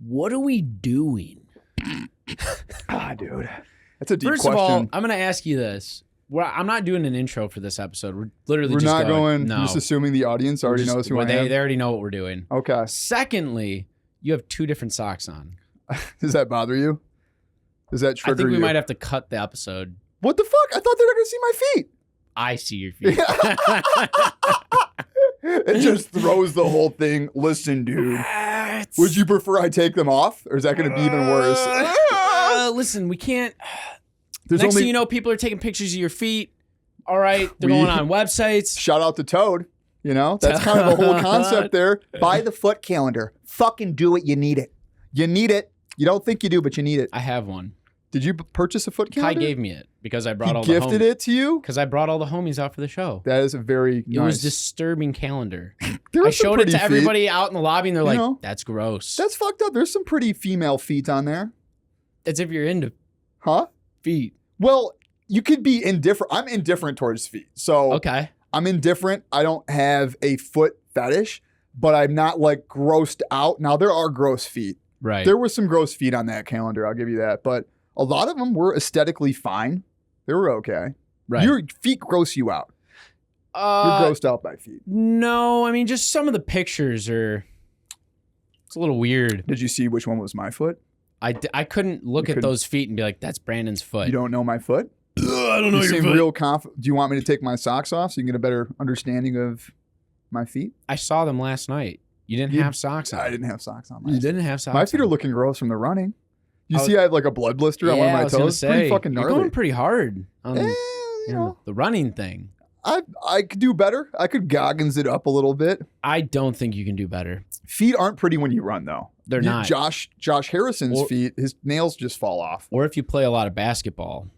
What are we doing? Dude. That's a deep First question. of all, I'm going to ask you this. Well, I'm not doing an intro for this episode. We're literally We're just not going, no. just assuming the audience already knows who I am. They already know what we're doing. Okay. Secondly, you have 2 different socks on. Does that bother you? Does that trigger you? I think we might have to cut the episode. What the fuck? I thought they were going to see my feet. I see your feet. It just throws the whole thing. Listen, dude. Would you prefer I take them off? Or is that going to be even worse? Listen, we can't. There's Next only, thing you know, people are taking pictures of your feet. All right. They're going on websites. Shout out to Toad. You know, that's kind of the whole concept there. Buy the foot calendar. Fucking do it. You need it. You need it. You don't think you do, but you need it. I have one. Did you purchase a foot Kai calendar? gave me it because I brought all He the gifted it to you? Because I brought all the homies out for the show. That is a very It was disturbing calendar. There I are some showed it to pretty everybody out in the lobby, and they're like, know, that's gross. That's fucked up. There's some pretty female feet on there. As if you're into Huh? feet. Well, you could be indifferent. I'm indifferent towards feet. So Okay. I'm indifferent. I don't have a foot fetish, but I'm not like grossed out. Now, there are gross feet. Right. There were some gross feet on that calendar. I'll give you that. But a lot of them were aesthetically fine. They were okay. Right. Your feet gross you out. You're grossed out by feet. No, I mean, just some of the pictures are, it's a little weird. Did you see which one was my foot? I couldn't look at those feet and be like, that's Brandon's foot. You don't know my foot? I don't know You your seem foot. real confident. Do you want me to take my socks off so you can get a better understanding of my feet? I saw them last night. You didn't have socks on. I didn't have socks on. You didn't have socks My feet on. are looking gross from the running. You see I have like a blood blister on one of my I was gonna toes? say, Pretty fucking gnarly. You're going pretty hard on you know, the running thing. I could do better. I could Goggins it up a little bit. I don't think you can do better. Feet aren't pretty when you run, though. They're not. Josh Harrison's feet, his nails just fall off. Or if you play a lot of basketball.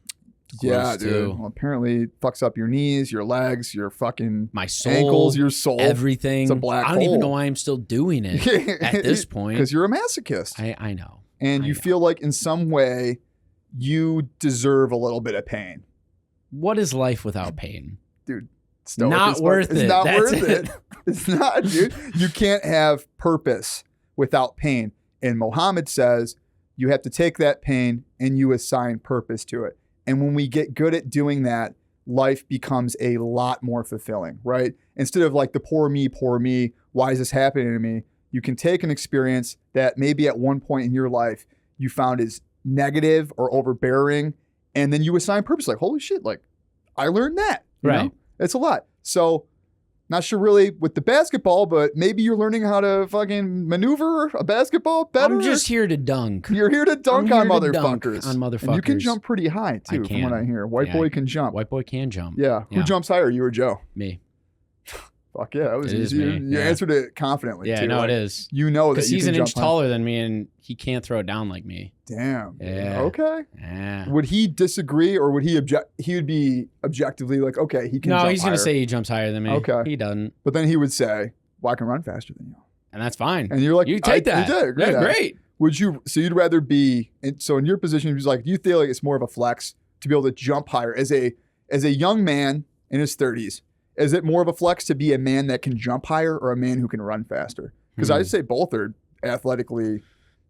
Yeah, Gross, dude. too. Well, apparently it fucks up your knees, your legs, your fucking My soul, ankles, your soul. everything. It's a black I don't even hole. know why I'm still doing it at this point. Because you're a masochist. I know. And you feel like in some way you deserve a little bit of pain. What is life without pain? Dude, Not worth it. It's not That's worth it. It's not, dude. You can't have purpose without pain. And Muhammad says you have to take that pain and you assign purpose to it. And when we get good at doing that, life becomes a lot more fulfilling, right? Instead of like the poor me, why is this happening to me? You can take an experience that maybe at one point in your life you found is negative or overbearing, and then you assign purpose. Like, holy shit, like I learned that. You know? It's a lot. So not sure really with the basketball, but maybe you're learning how to fucking maneuver a basketball better. I'm just here to dunk. You're here to dunk on motherfuckers. And you can jump pretty high too, from what I hear. White boy can jump. White boy can jump. Yeah. Who jumps higher, you or Joe? Me. Fuck yeah, that was It is easy. me. You answered it confidently. Yeah, too. no, like, it is. You know that Because you he's can an inch jump high. taller than me, and he can't throw it down like me. Damn. Yeah. Okay. Yeah. Would he disagree, or would he object? He would be objectively like, okay, he can. No, jump he's going to higher. say he jumps higher than me. Okay. He doesn't. But then he would say, well, I can run faster than you. And that's fine. And you're like, you take that. You did. Agree Yeah, with that. great. Would you? So you'd rather be? So in your position, he's like, do you feel like it's more of a flex to be able to jump higher as a young man in his 30s? Is it more of a flex to be a man that can jump higher or a man who can run faster? Because I'd say both are athletically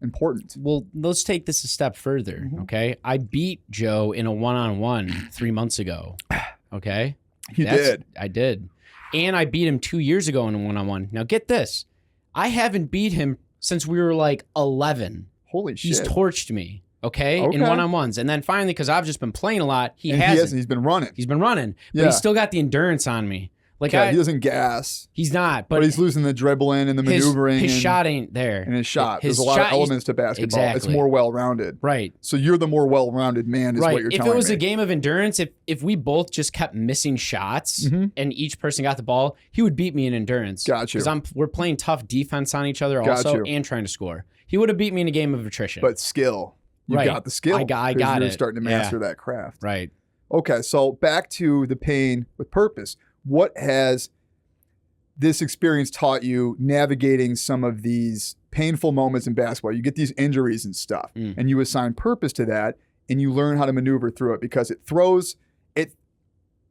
important. Well, let's take this a step further, okay? I beat Joe in a one-on-one 3 months ago, okay? You did. I did. And I beat him 2 years ago in a one-on-one. Now, get this. I haven't beat him since we were like 11. Holy shit. He's torched me, okay? In one-on-ones. And then finally, because I've just been playing a lot, he hasn't. He's been running. He's been running. But he's still got the endurance on me. Like he doesn't gas. He's not. But he's losing the dribbling and the maneuvering. His shot ain't there. And his shot. There's a lot of elements to basketball. Exactly. It's more well-rounded. Right. So you're the more well-rounded man is what you're telling me. If it was a game of endurance, if we both just kept missing shots and each person got the ball, he would beat me in endurance. Got you. Because we're playing tough defense on each other also and trying to score. He would have beat me in a game of attrition. But skill. You got the skill. I got you're it. Starting to master that craft. Right. Okay, so back to the pain with purpose. What has this experience taught you navigating some of these painful moments in basketball? You get these injuries and stuff, and you assign purpose to that, and you learn how to maneuver through it because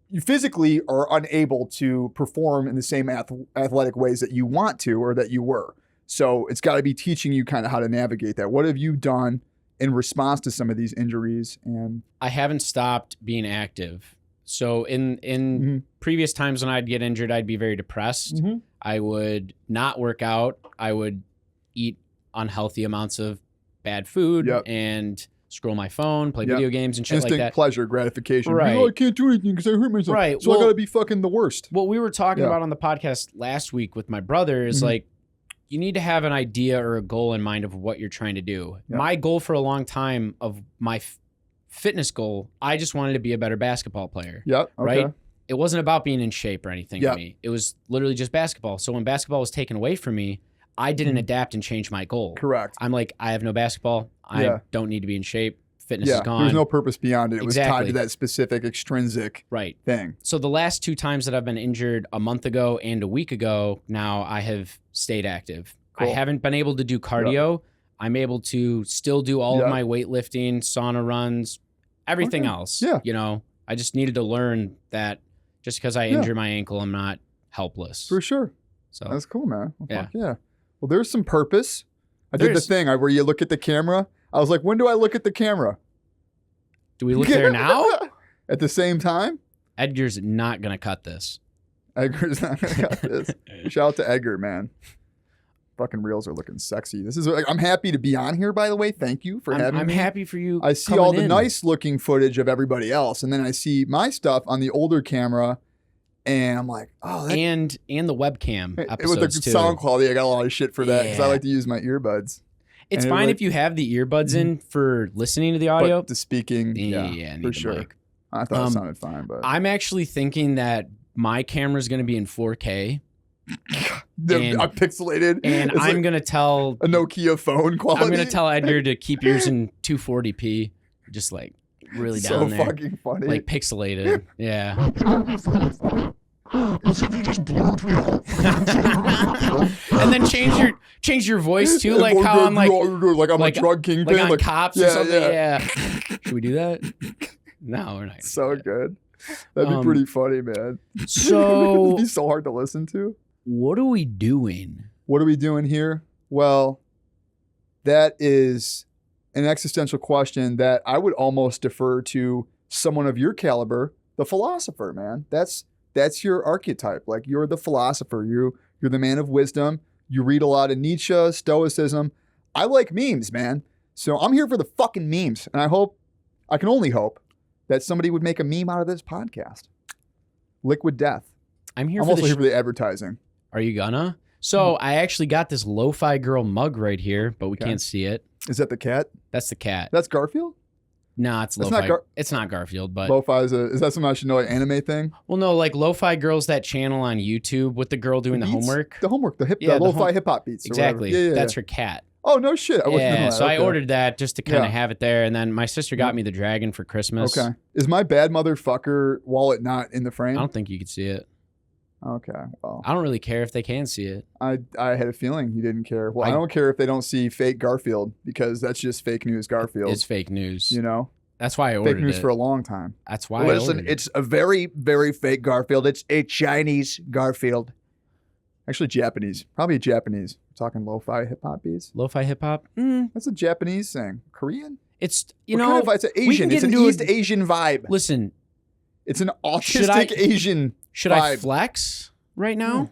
you physically are unable to perform in the same athletic ways that you want to or that you were. So it's got to be teaching you kind of how to navigate that. What have you done in response to some of these injuries? And I haven't stopped being active. So in previous times when I'd get injured, I'd be very depressed. I would not work out. I would eat unhealthy amounts of bad food and scroll my phone, play video games and shit like that. Instant pleasure gratification. Right. I can't do anything because I hurt myself. Right. So I got to be fucking the worst. What we were talking about on the podcast last week with my brother is like, you need to have an idea or a goal in mind of what you're trying to do. My goal for a long time of my fitness goal, I just wanted to be a better basketball player. Right? It wasn't about being in shape or anything to me. It was literally just basketball. So when basketball was taken away from me, I didn't adapt and change my goal. Correct. I'm like, I have no basketball. I don't need to be in shape. Fitness is gone. There's no purpose beyond it. It was tied to that specific extrinsic thing. So the last 2 times that I've been injured, a month ago and a week ago, now I have stayed active. Cool. I haven't been able to do cardio. I'm able to still do all of my weightlifting, sauna runs, everything else. You know, I just needed to learn that just because I injure my ankle, I'm not helpless. For sure. So that's cool, man. Well, well, there's some purpose. I did the thing where you look at the camera. I was like, when do I look at the camera? Do we look there now? At the same time? Edgar's not going to cut this. Edgar's not going to cut this. Shout out to Edgar, man. Fucking reels are looking sexy. This is like, I'm happy to be on here, by the way. Thank you for having me. I'm happy for you. I see all the nice looking footage of everybody else. And then I see my stuff on the older camera. And I'm like, oh, that... and the webcam episodes with the too. Sound quality, I got a lot of shit for that because I like to use my earbuds. It's fine if you have the earbuds in for listening to the audio. But the speaking, for sure. Mic. I thought it sounded fine, but I'm actually thinking that my camera is going to be in 4K. I'm pixelated, and it's I'm gonna tell a Nokia phone quality. I'm gonna tell Edgar to keep yours in 240p, just like really down there. So fucking funny, like pixelated. Yeah. And then change your voice too, like how I'm like I'm a drug kingpin, like on Cops or something. Yeah. Should we do that? No, we're not. So good. That'd be pretty funny, man. So it'd be so hard to listen to. What are we doing? What are we doing here? Well, that is an existential question that I would almost defer to someone of your caliber, the philosopher, man. That's your archetype. Like, you're the philosopher. You're the man of wisdom. You read a lot of Nietzsche, Stoicism. I like memes, man. So I'm here for the fucking memes. And I can only hope that somebody would make a meme out of this podcast. Liquid Death. I'm also here for the advertising. Are you gonna? So I actually got this Lo-Fi Girl mug right here, but we can't see it. Is that the cat? That's the cat. That's Garfield? Nah, it's Lo-Fi. It's not Garfield, but Lo-Fi is that something I should know, an anime thing? Well, no, like Lo-Fi Girl's that channel on YouTube with the girl doing the homework. The Lo-Fi hip hop beats. Exactly. That's her cat. Oh, no shit. I ordered that just to kind of have it there, and then my sister got me the dragon for Christmas. Okay. Is my bad motherfucker wallet not in the frame? I don't think you could see it. Okay, well. I don't really care if they can see it. I had a feeling you didn't care. Well, I don't care if they don't see fake Garfield, because that's just fake news Garfield. It's fake news. You know? That's why I ordered it. Fake news for a long time. That's why I ordered it. It's a very, very fake Garfield. It's a Chinese Garfield. Actually, Japanese. Probably Japanese. We're talking lo-fi hip-hop beats. Lo-fi hip-hop? That's a Japanese thing. Korean? It's, it's an Asian. It's an East Asian vibe. Listen. It's an autistic Asian Should vibe. I flex right now?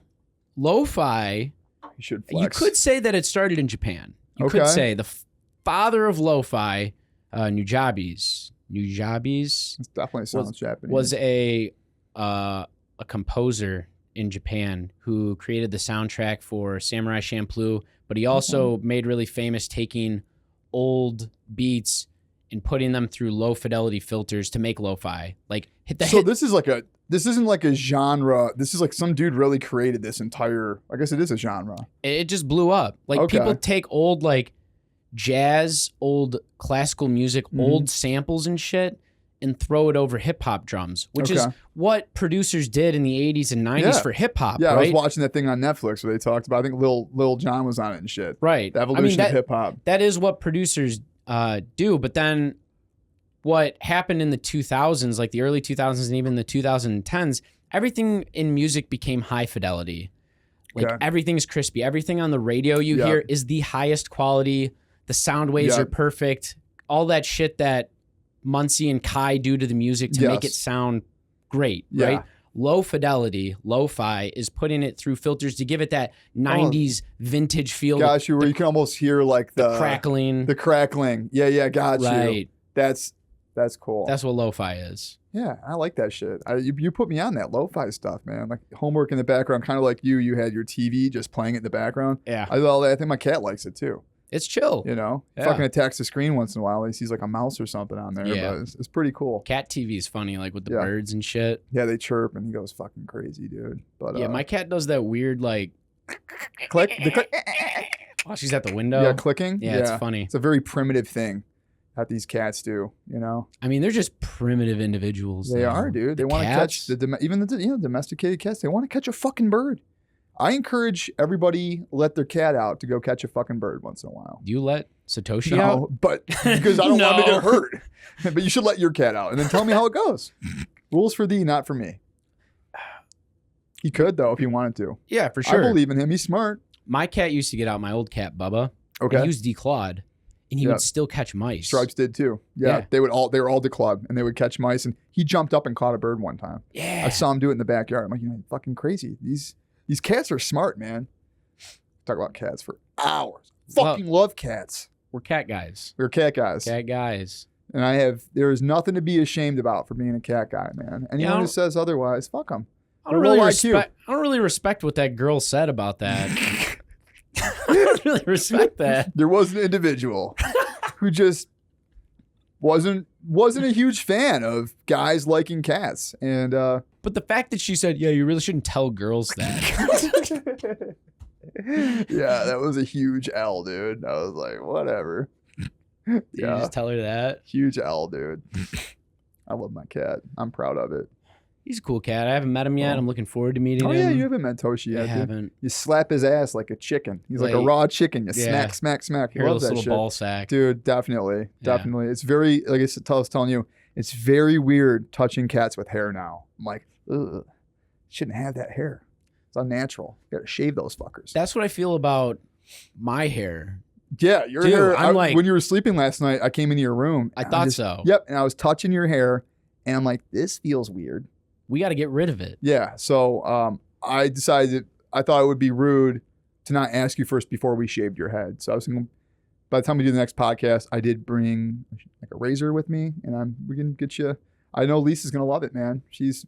Lo-fi. You should flex. You could say that it started in Japan. You could say the father of lo-fi, Nujabes. It definitely sounds Japanese. Was a composer in Japan who created the soundtrack for Samurai Champloo, but he also made really famous taking old beats and putting them through low fidelity filters to make lo-fi. Like this isn't like a genre. This is like some dude really created this entire, I guess it is a genre. It just blew up. Like people take old like jazz, old classical music, old samples and shit, and throw it over hip hop drums, which is what producers did in the 80s and 90s for hip hop. Yeah, right? I was watching that thing on Netflix where they talked about, I think Lil Jon was on it and shit. Right. The evolution of hip hop. That is what producers do. But then what happened in the 2000s, like the early 2000s and even the 2010s, everything in music became high fidelity. Like everything's crispy. Everything on the radio you hear is the highest quality. The sound waves are perfect. All that shit that Muncie and Kai do to the music to make it sound great, right? Low fidelity, lo-fi is putting it through filters to give it that 90s vintage feel. Got you, where you can almost hear like the crackling. The crackling. Yeah, got you. That's cool. That's what lo-fi is. Yeah, I like that shit. You put me on that lo-fi stuff, man. Like homework in the background, kind of like you had your TV just playing it in the background. Yeah. I think my cat likes it too. It's chill. You know, fucking attacks the screen once in a while. He sees like a mouse or something on there. Yeah. But it's pretty cool. Cat TV is funny, like with the birds and shit. Yeah, they chirp and he goes fucking crazy, dude. But yeah, my cat does that weird like click. While she's at the window. Yeah, clicking. Yeah, it's funny. It's a very primitive thing that these cats do. You know. I mean, they're just primitive individuals. They are, dude. They want to catch even the domesticated cats. They want to catch a fucking bird. I encourage everybody let their cat out to go catch a fucking bird once in a while. Do you let Satoshi out? But because I don't want to get hurt. But you should let your cat out and then tell me how it goes. Rules for thee, not for me. He could though if he wanted to. Yeah, for sure. I believe in him. He's smart. My cat used to get out. My old cat Bubba. Okay. He was declawed, and he would still catch mice. Stripes did too. Yeah, they were all declawed, and they would catch mice. And he jumped up and caught a bird one time. Yeah. I saw him do it in the backyard. I'm like, you know, fucking crazy. These cats are smart, man. Talk about cats for hours. Fucking love cats. We're cat guys. We're cat guys. Cat guys. And there is nothing to be ashamed about for being a cat guy, man. Anyone who says otherwise, fuck them. I don't really respect what that girl said about that. I don't really respect that. There was an individual who just wasn't a huge fan of guys liking cats. And but the fact that she said, yeah, you really shouldn't tell girls that. Yeah, that was a huge L, dude. I was like, whatever. Did you just tell her that? Huge L, dude. I love my cat. I'm proud of it. He's a cool cat. I haven't met him yet. I'm looking forward to meeting him. Oh, yeah, you haven't met Toshi yet, I haven't. You slap his ass like a chicken. He's like a raw chicken. You smack. He loves that little shit. Ball sack. Dude, definitely. It's very, like I was telling you, it's very weird touching cats with hair now. I'm like, ugh, shouldn't have that hair. It's unnatural. You gotta shave those fuckers. That's what I feel about my hair. Yeah, your hair. When you were sleeping last night, I came into your room. I thought so. Yep, and I was touching your hair, and I'm like, this feels weird. We got to get rid of it. Yeah, so I decided I thought it would be rude to not ask you first before we shaved your head. So I was thinking, by the time we do the next podcast, I did bring like a razor with me, and we can get you. I know Lisa's gonna love it, man.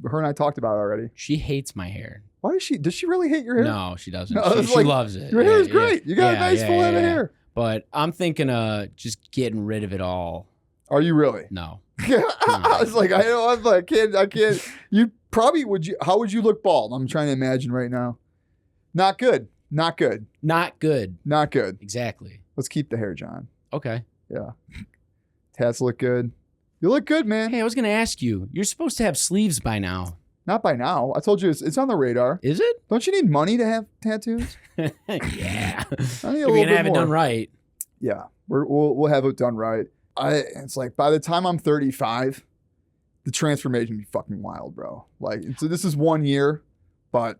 Her and I talked about it already. She hates my hair. Why does she? Does she really hate your hair? No, she doesn't. No, she loves it. Your hair is great. You got a nice full head of hair. But I'm thinking of just getting rid of it all. Are you really? No. I was like, I can't. You probably would. How would you look bald? I'm trying to imagine right now. Not good. Exactly. Let's keep the hair, John. Okay. Yeah. Tats look good. You look good, man. Hey, I was going to ask you. You're supposed to have sleeves by now. Not by now. I told you it's on the radar. Is it? Don't you need money to have tattoos? Yeah. I need You're going to have it done right. Yeah. We'll have it done right. It's like by the time I'm 35, the transformation will be fucking wild, bro. Like, so this is 1 year, but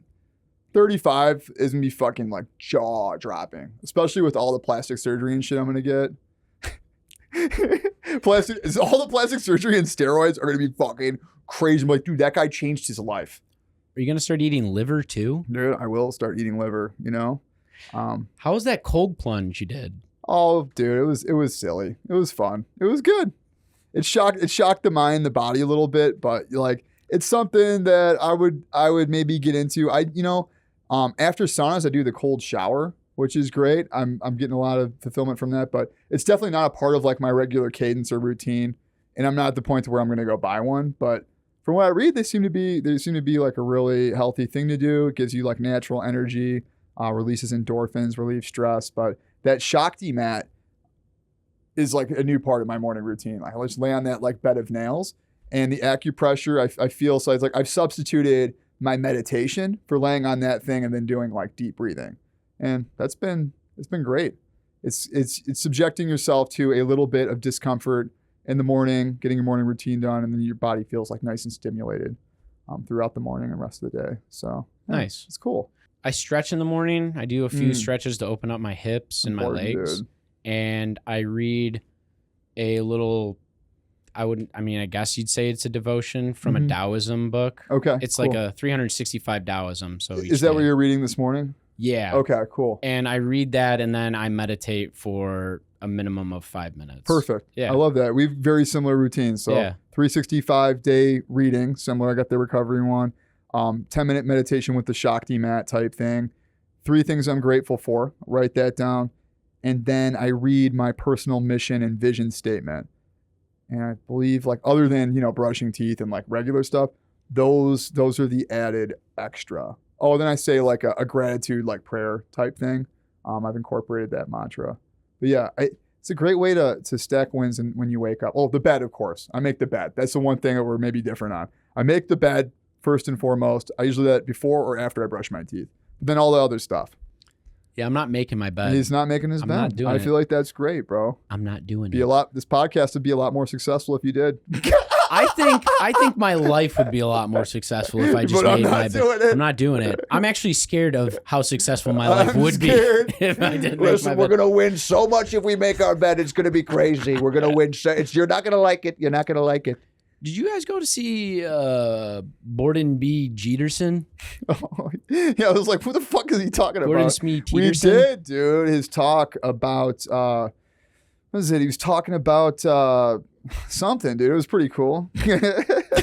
35 is going to be fucking like jaw dropping, especially with all the plastic surgery and shit I'm going to get. All the plastic surgery and steroids are going to be fucking crazy. I'm like, dude, that guy changed his life. Are you going to start eating liver too? Dude, I will start eating liver, you know? How was that cold plunge you did? Oh, dude, it was silly. It was fun. It was good. It shocked the mind, the body a little bit, but like it's something that I would maybe get into. After saunas, I do the cold shower, which is great. I'm getting a lot of fulfillment from that, but it's definitely not a part of like my regular cadence or routine. And I'm not at the point to where I'm going to go buy one, but from what I read, they seem to be like a really healthy thing to do. It gives you like natural energy, releases endorphins, relieves stress, but that Shakti mat is like a new part of my morning routine. Like I just lay on that like bed of nails, and the acupressure, I feel so it's like I've substituted my meditation for laying on that thing and then doing like deep breathing. And it's been great. It's subjecting yourself to a little bit of discomfort in the morning, getting your morning routine done, and then your body feels like nice and stimulated throughout the morning and rest of the day. So nice. It's cool. I stretch in the morning. I do a few stretches to open up my hips and my legs. Dude. And I read a little, I guess you'd say it's a devotion from a Taoism book. Okay. It's cool. like a 365 Taoism. So is that what you're reading this morning? Yeah. Okay, cool. And I read that and then I meditate for a minimum of 5 minutes. Perfect. Yeah. I love that. We have very similar routines. So 365 day reading, similar. I got the recovery one. 10-minute meditation with the Shakti mat type thing. 3 things I'm grateful for. Write that down. And then I read my personal mission and vision statement. And I believe, like, other than, brushing teeth and like regular stuff, those are the added extra. Oh, then I say like a gratitude, like prayer type thing. I've incorporated that mantra. But yeah, it's a great way to stack wins when you wake up. Oh, the bed, of course. I make the bed. That's the one thing that we're maybe different on. I make the bed first and foremost. I usually do that before or after I brush my teeth. But then all the other stuff. Yeah, I'm not making my bed. He's not making his bed. Not doing I feel like that's great, bro. I'm not doing This podcast would be a lot more successful if you did. I think my life would be a lot more successful if I just made my bed. I'm not doing it. I'm actually scared of how successful my life would be if I didn't make my bed. We're gonna win so much if we make our bed. It's gonna be crazy. We're gonna win. You're not gonna like it. You're not gonna like it. Did you guys go to see Borden B. Jeterson? Oh, yeah, I was like, who the fuck is he talking about? Gordon Smee Peterson? We did, dude. His talk about, what was it? He was talking about something, dude. It was pretty cool. I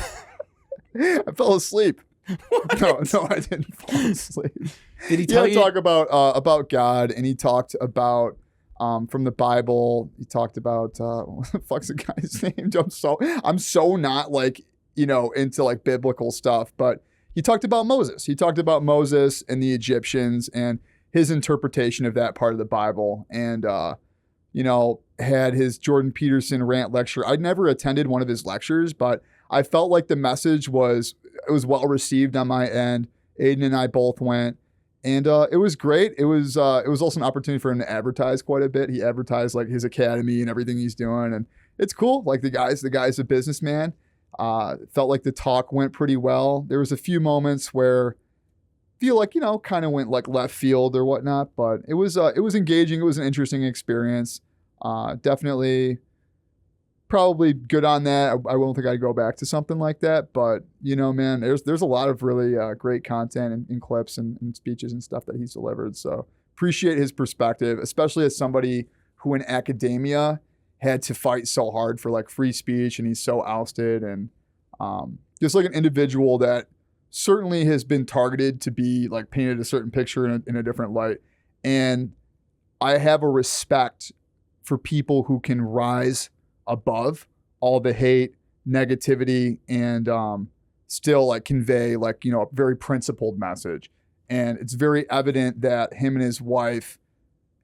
fell asleep. No, I didn't fall asleep. Did he tell you? Talk about God, and he talked about from the Bible. He talked about what the fuck's the guy's name? I'm so not like into like biblical stuff, but he talked about Moses. He talked about Moses and the Egyptians and his interpretation of that part of the Bible, and had his Jordan Peterson rant lecture. I'd never attended one of his lectures, but I felt like the message was well received on my end. Aiden and I both went. And it was great. It was also an opportunity for him to advertise quite a bit. He advertised like his academy and everything he's doing, and it's cool. Like the guy's a businessman. Felt like the talk went pretty well. There was a few moments where I feel like kind of went like left field or whatnot, but it was engaging. It was an interesting experience. Definitely. Probably good on that. I won't think I'd go back to something like that, but man, there's a lot of really great content and clips and speeches and stuff that he's delivered. So appreciate his perspective, especially as somebody who in academia had to fight so hard for like free speech, and he's so ousted, and just like an individual that certainly has been targeted to be like painted a certain picture in a different light. And I have a respect for people who can rise above all the hate, negativity, and still like convey like a very principled message. And it's very evident that him and his wife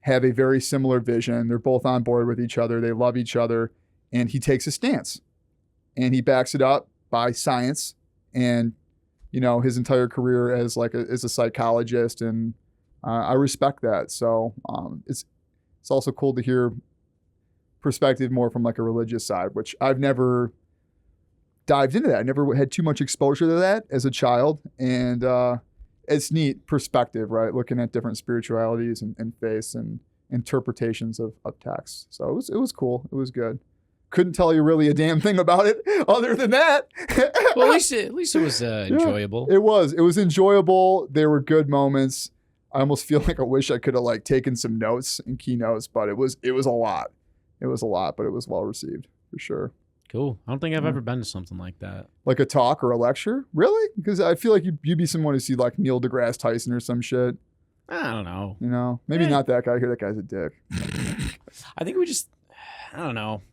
have a very similar vision. They're both on board with each other. They love each other, and he takes a stance, and he backs it up by science and his entire career as a psychologist, and I respect that. So it's also cool to hear perspective more from like a religious side, which I've never dived into that. I never had too much exposure to that as a child, and it's neat perspective, right? Looking at different spiritualities and faiths and interpretations of texts. So it was cool. It was good. Couldn't tell you really a damn thing about it other than that. Well, at least it was enjoyable. It was enjoyable. There were good moments. I almost feel like I wish I could have like taken some notes and keynotes, but it was a lot. It was a lot, but it was well received for sure. Cool. I don't think I've ever been to something like that. Like a talk or a lecture? Really? Because I feel like you'd be someone to see like Neil deGrasse Tyson or some shit. I don't know. Maybe not that guy. I hear that guy's a dick. I think I don't know.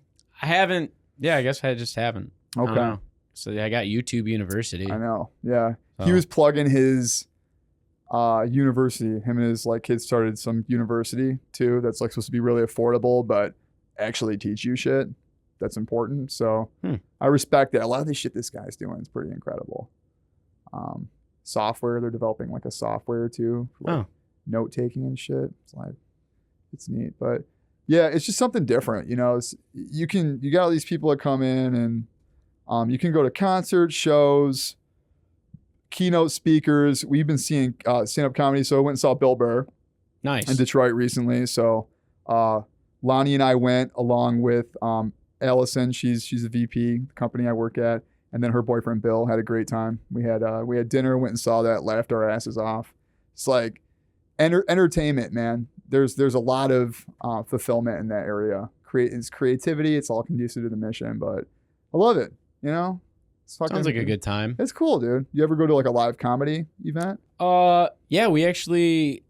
I haven't. Yeah, I guess I just haven't. Okay. So I got YouTube University. I know. Yeah. So. He was plugging his university. Him and his like kids started some university too. That's like supposed to be really affordable, but actually teach you shit that's important. So I respect that. A lot of the shit this guy's doing is pretty incredible. Software, they're developing like a software too for like note taking and shit. It's neat. But yeah, it's just something different. You got all these people that come in, and you can go to concerts, shows, keynote speakers. We've been seeing stand-up comedy. So I went and saw Bill Burr Nice. in Detroit recently. So Lonnie and I went along with Allison. She's a VP, the company I work at, and then her boyfriend Bill. Had a great time. We had dinner, went and saw that, laughed our asses off. It's like entertainment, man. There's a lot of fulfillment in that area. It's creativity. It's all conducive to the mission, but I love it. You know, Sounds like a good time. It's cool, dude. You ever go to like a live comedy event? Yeah, we actually,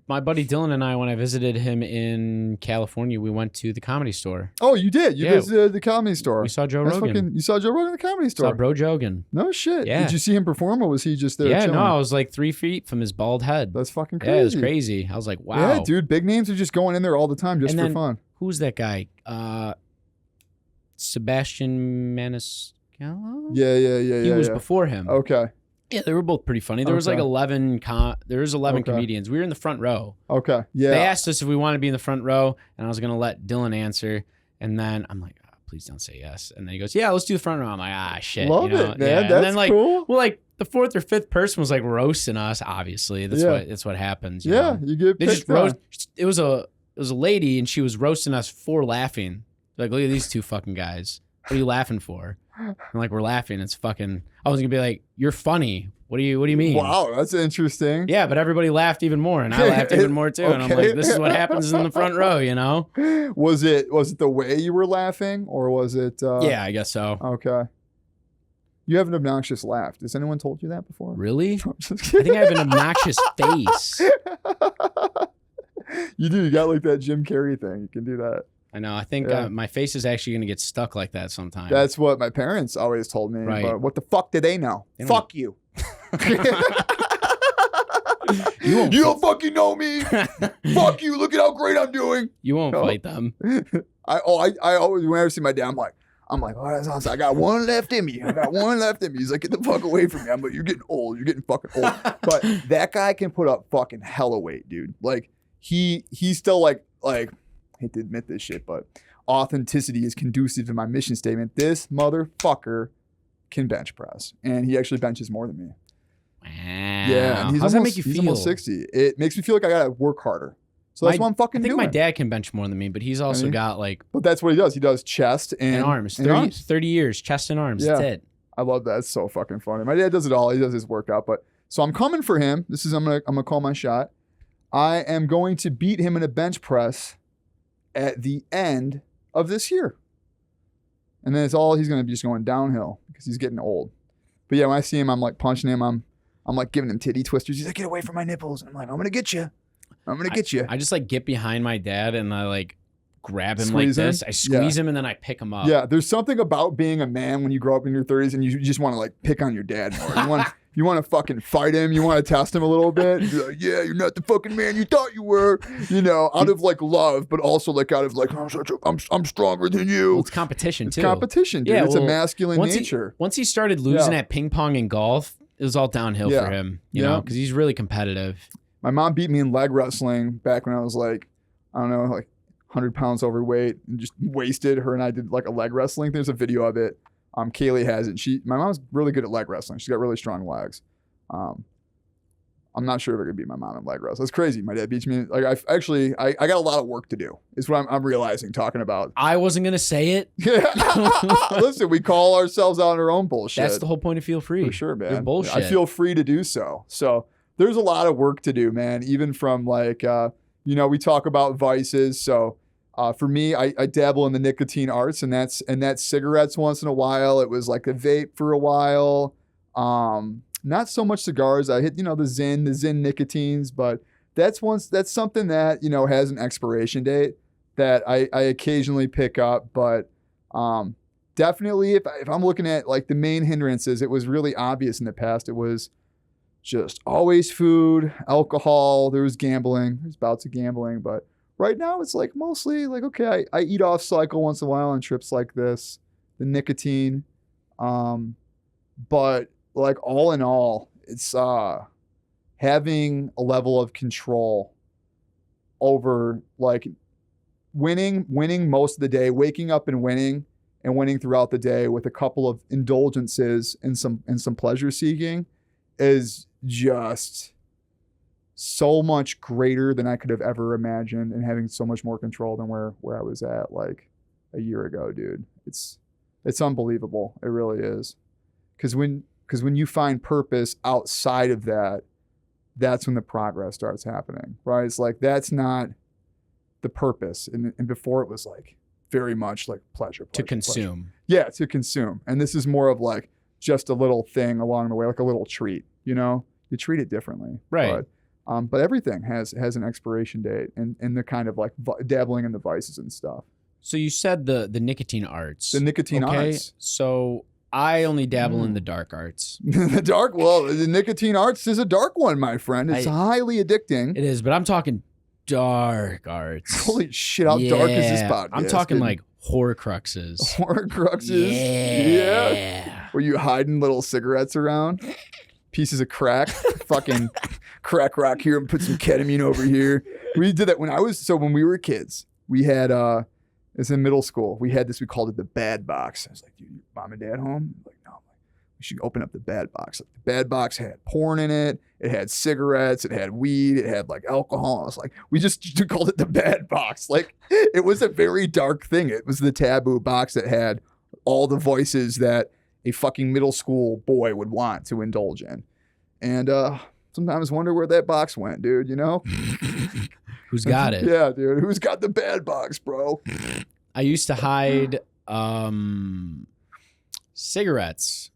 my buddy Dylan and I, when I visited him in California, we went to the Comedy Store. Oh, you did? You visited the Comedy Store. We saw Joe Rogan. You saw Joe Rogan at the Comedy Store? Saw Bro Jogan. No shit. Yeah. Did you see him perform, or was he just there chilling? No, I was like 3 feet from his bald head. That's fucking crazy. Yeah, it was crazy. I was like, wow. Yeah, dude, big names are just going in there all the time just And for then- fun. Who's that guy? Sebastian Maniscalco? Yeah. He was before him. Okay. Yeah, they were both pretty funny. There was like Okay. 11 Okay. comedians. We were in the front row. Okay. Yeah. They asked us if we wanted to be in the front row, and I was going to let Dylan answer. And then I'm like, oh, please don't say yes. And then he goes, yeah, let's do the front row. I'm like, shit. Love you know? it, man. Yeah. That's and then like, cool. well, like the 4th or 5th person was like roasting us. Obviously, that's what happens. You know? You get They picked just roast. on. It was a lady, and she was roasting us for laughing. Like, look at these two fucking guys. What are you laughing for? I'm like, we're laughing. It's fucking. I was gonna be like, you're funny. What do you mean? Wow, that's interesting. Yeah, but everybody laughed even more, and I laughed even more too. And I'm Okay. like, this is what happens in the front row, you know? Was it the way you were laughing, or was it? Yeah, I guess so. Okay. You have an obnoxious laugh. Has anyone told you that before? Really? I'm just I think I have an obnoxious face. You do. You got like that Jim Carrey thing. You can do that. I know. I think Yeah. my face is actually gonna get stuck like that sometime. That's what my parents always told me. Right. But what the fuck do they know? They don't- Fuck you. You You don't fucking know me. Fuck you. Look at how great I'm doing. You won't No. fight them. I always, whenever I see my dad, I'm like, oh, that's awesome. I got one left in me. He's like, get the fuck away from me. I'm like, you're getting old. You're getting fucking old. But that guy can put up fucking hella weight, dude. Like he's still like, I hate to admit this shit, but authenticity is conducive to my mission statement. This motherfucker can bench press, and he actually benches more than me. Wow. Yeah, and How does that make you he's feel? almost 60. It makes me feel like I gotta work harder. So that's what I'm I fucking think doing. my dad can bench more than me, but he's also got like But that's what he does. He does chest and arms. and 30 years, chest and arms. Yeah. That's it. I love that. It's so fucking funny. My dad does it all. He does his workout. But so I'm coming for him. I'm gonna call my shot. I am going to beat him in a bench press at the end of this year. And then he's gonna be just going downhill because he's getting old. But yeah, when I see him, I'm like punching him. I'm like giving him titty twisters. He's like, get away from my nipples. And I'm like, I'm gonna get you. I'm gonna get you. I just like get behind my dad and I like grab him Squeeze like him? this. I squeeze him and then I pick him up. Yeah, there's something about being a man when you grow up in your 30s and you just want to like pick on your dad more. You want to fucking fight him. You want to test him a little bit. You're like, yeah, you're not the fucking man you thought you were. You know, out of like love, but also like out of like, I'm stronger than you. Well, it's competition It's too. competition, dude. Yeah, It's a well, masculine once nature. Once he started losing at ping pong and golf, it was all downhill Yeah. for him. You know, Yeah. because he's really competitive. My mom beat me in leg wrestling back when I was like, I don't know, like 100 pounds overweight and just wasted. Her and I did like a leg wrestling. There's a video of it. Kaylee has it. My mom's really good at leg wrestling. She's got really strong legs. I'm not sure if I could beat my mom in leg wrestling. That's crazy. My dad beats me. Like I got a lot of work to do. Is what I'm realizing talking about. I wasn't gonna say it. Listen, we call ourselves out on our own bullshit. That's the whole point of Feel Free. For sure, man. You're bullshit. I feel free to do so. So there's a lot of work to do, man. Even from like, we talk about vices. So for me, I dabble in the nicotine arts, and that's cigarettes once in a while. It was like a vape for a while. Not so much cigars. I hit, the Zyn nicotines, but that's something that, has an expiration date that I occasionally pick up. But definitely if I'm looking at like the main hindrances, it was really obvious in the past. It was just always food, alcohol. There was gambling. There's bouts of gambling, but right now it's like mostly like, okay, I eat off cycle once in a while on trips like this, the nicotine. But like all in all, it's having a level of control over like winning most of the day, waking up and winning throughout the day with a couple of indulgences and some pleasure seeking is just so much greater than I could have ever imagined, and having so much more control than where I was at like a year ago, dude. It's unbelievable. It really is. Because when you find purpose outside of that, that's when the progress starts happening, right? It's like, that's not the purpose. And before it was like very much like pleasure to consume. Pleasure. Yeah, to consume. And this is more of like just a little thing along the way, like a little treat, you know? You treat it differently. Right. But everything has an expiration date, and the kind of like dabbling in the vices and stuff. So you said the nicotine arts. The nicotine arts. So I only dabble in the dark arts. The nicotine arts is a dark one, my friend. It's highly addicting. It is, but I'm talking dark arts. Holy shit, how dark is this podcast? I'm talking like Horcruxes. Horcruxes? Yeah. Were you hiding little cigarettes around? Pieces of crack? Fucking crack rock here and put some ketamine over here. We did that when we were kids. We had, it was in middle school. We had this, we called it the bad box. I was like, dude, your mom and dad home? Like, no. We should open up the bad box. Like, the bad box had porn in it. It had cigarettes. It had weed. It had like alcohol. I was like, we just called it the bad box. Like, it was a very dark thing. It was the taboo box that had all the voices that a fucking middle school boy would want to indulge in. And sometimes wonder where that box went, dude, you know? Who's got it? Yeah, dude. Who's got the bad box, bro? I used to hide cigarettes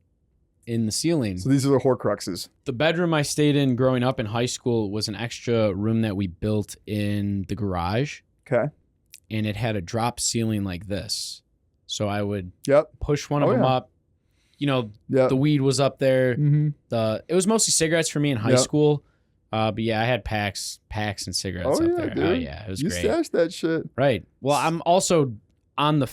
in the ceiling. So these are the Horcruxes. The bedroom I stayed in growing up in high school was an extra room that we built in the garage. Okay. And it had a drop ceiling like this. So I would push one of them up. You know, the weed was up there. Mm-hmm. It was mostly cigarettes for me in high school. But yeah, I had packs and cigarettes up there. Dude. Oh yeah, it was great. You stashed that shit. Right. Well, I'm also on the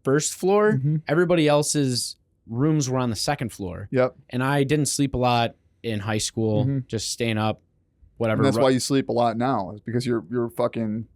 first floor. Mm-hmm. Everybody else's rooms were on the second floor. Yep. And I didn't sleep a lot in high school, just staying up, whatever. And that's why you sleep a lot now, is because you're fucking,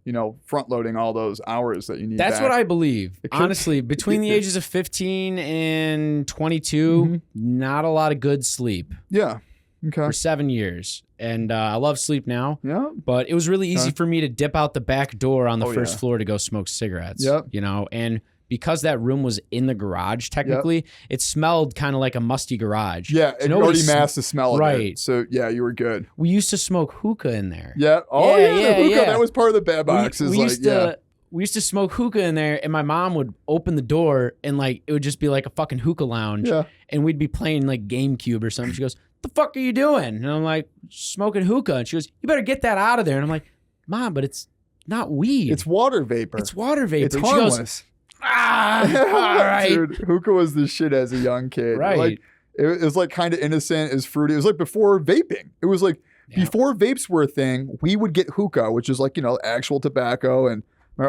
front loading all those hours that you need. That's what I believe. Honestly, between the ages of 15 and 22, not a lot of good sleep. Yeah. Okay. For 7 years. And I love sleep now. Yeah. But it was really easy for me to dip out the back door on the first yeah. floor to go smoke cigarettes. Yep. And because that room was in the garage, technically, it smelled kind of like a musty garage. Yeah, it already masked the smell of it. Right. So, yeah, you were good. We used to smoke hookah in there. Yeah. Oh, yeah, the hookah. Yeah. That was part of the bad box. We used to smoke hookah in there, and my mom would open the door, and, like, it would just be like a fucking hookah lounge. Yeah. And we'd be playing, like, GameCube or something. She goes, "The fuck are you doing?" And I'm like, "Smoking hookah." And she goes, "You better get that out of there." And I'm like, "Mom, but it's not weed. It's water vapor. It's water vapor." It's harmless. She goes, all right. Dude, hookah was the shit as a young kid. Right. Like, it was like kind of innocent, as fruity. It was like before vaping. It was like before vapes were a thing, we would get hookah, which is like, actual tobacco. And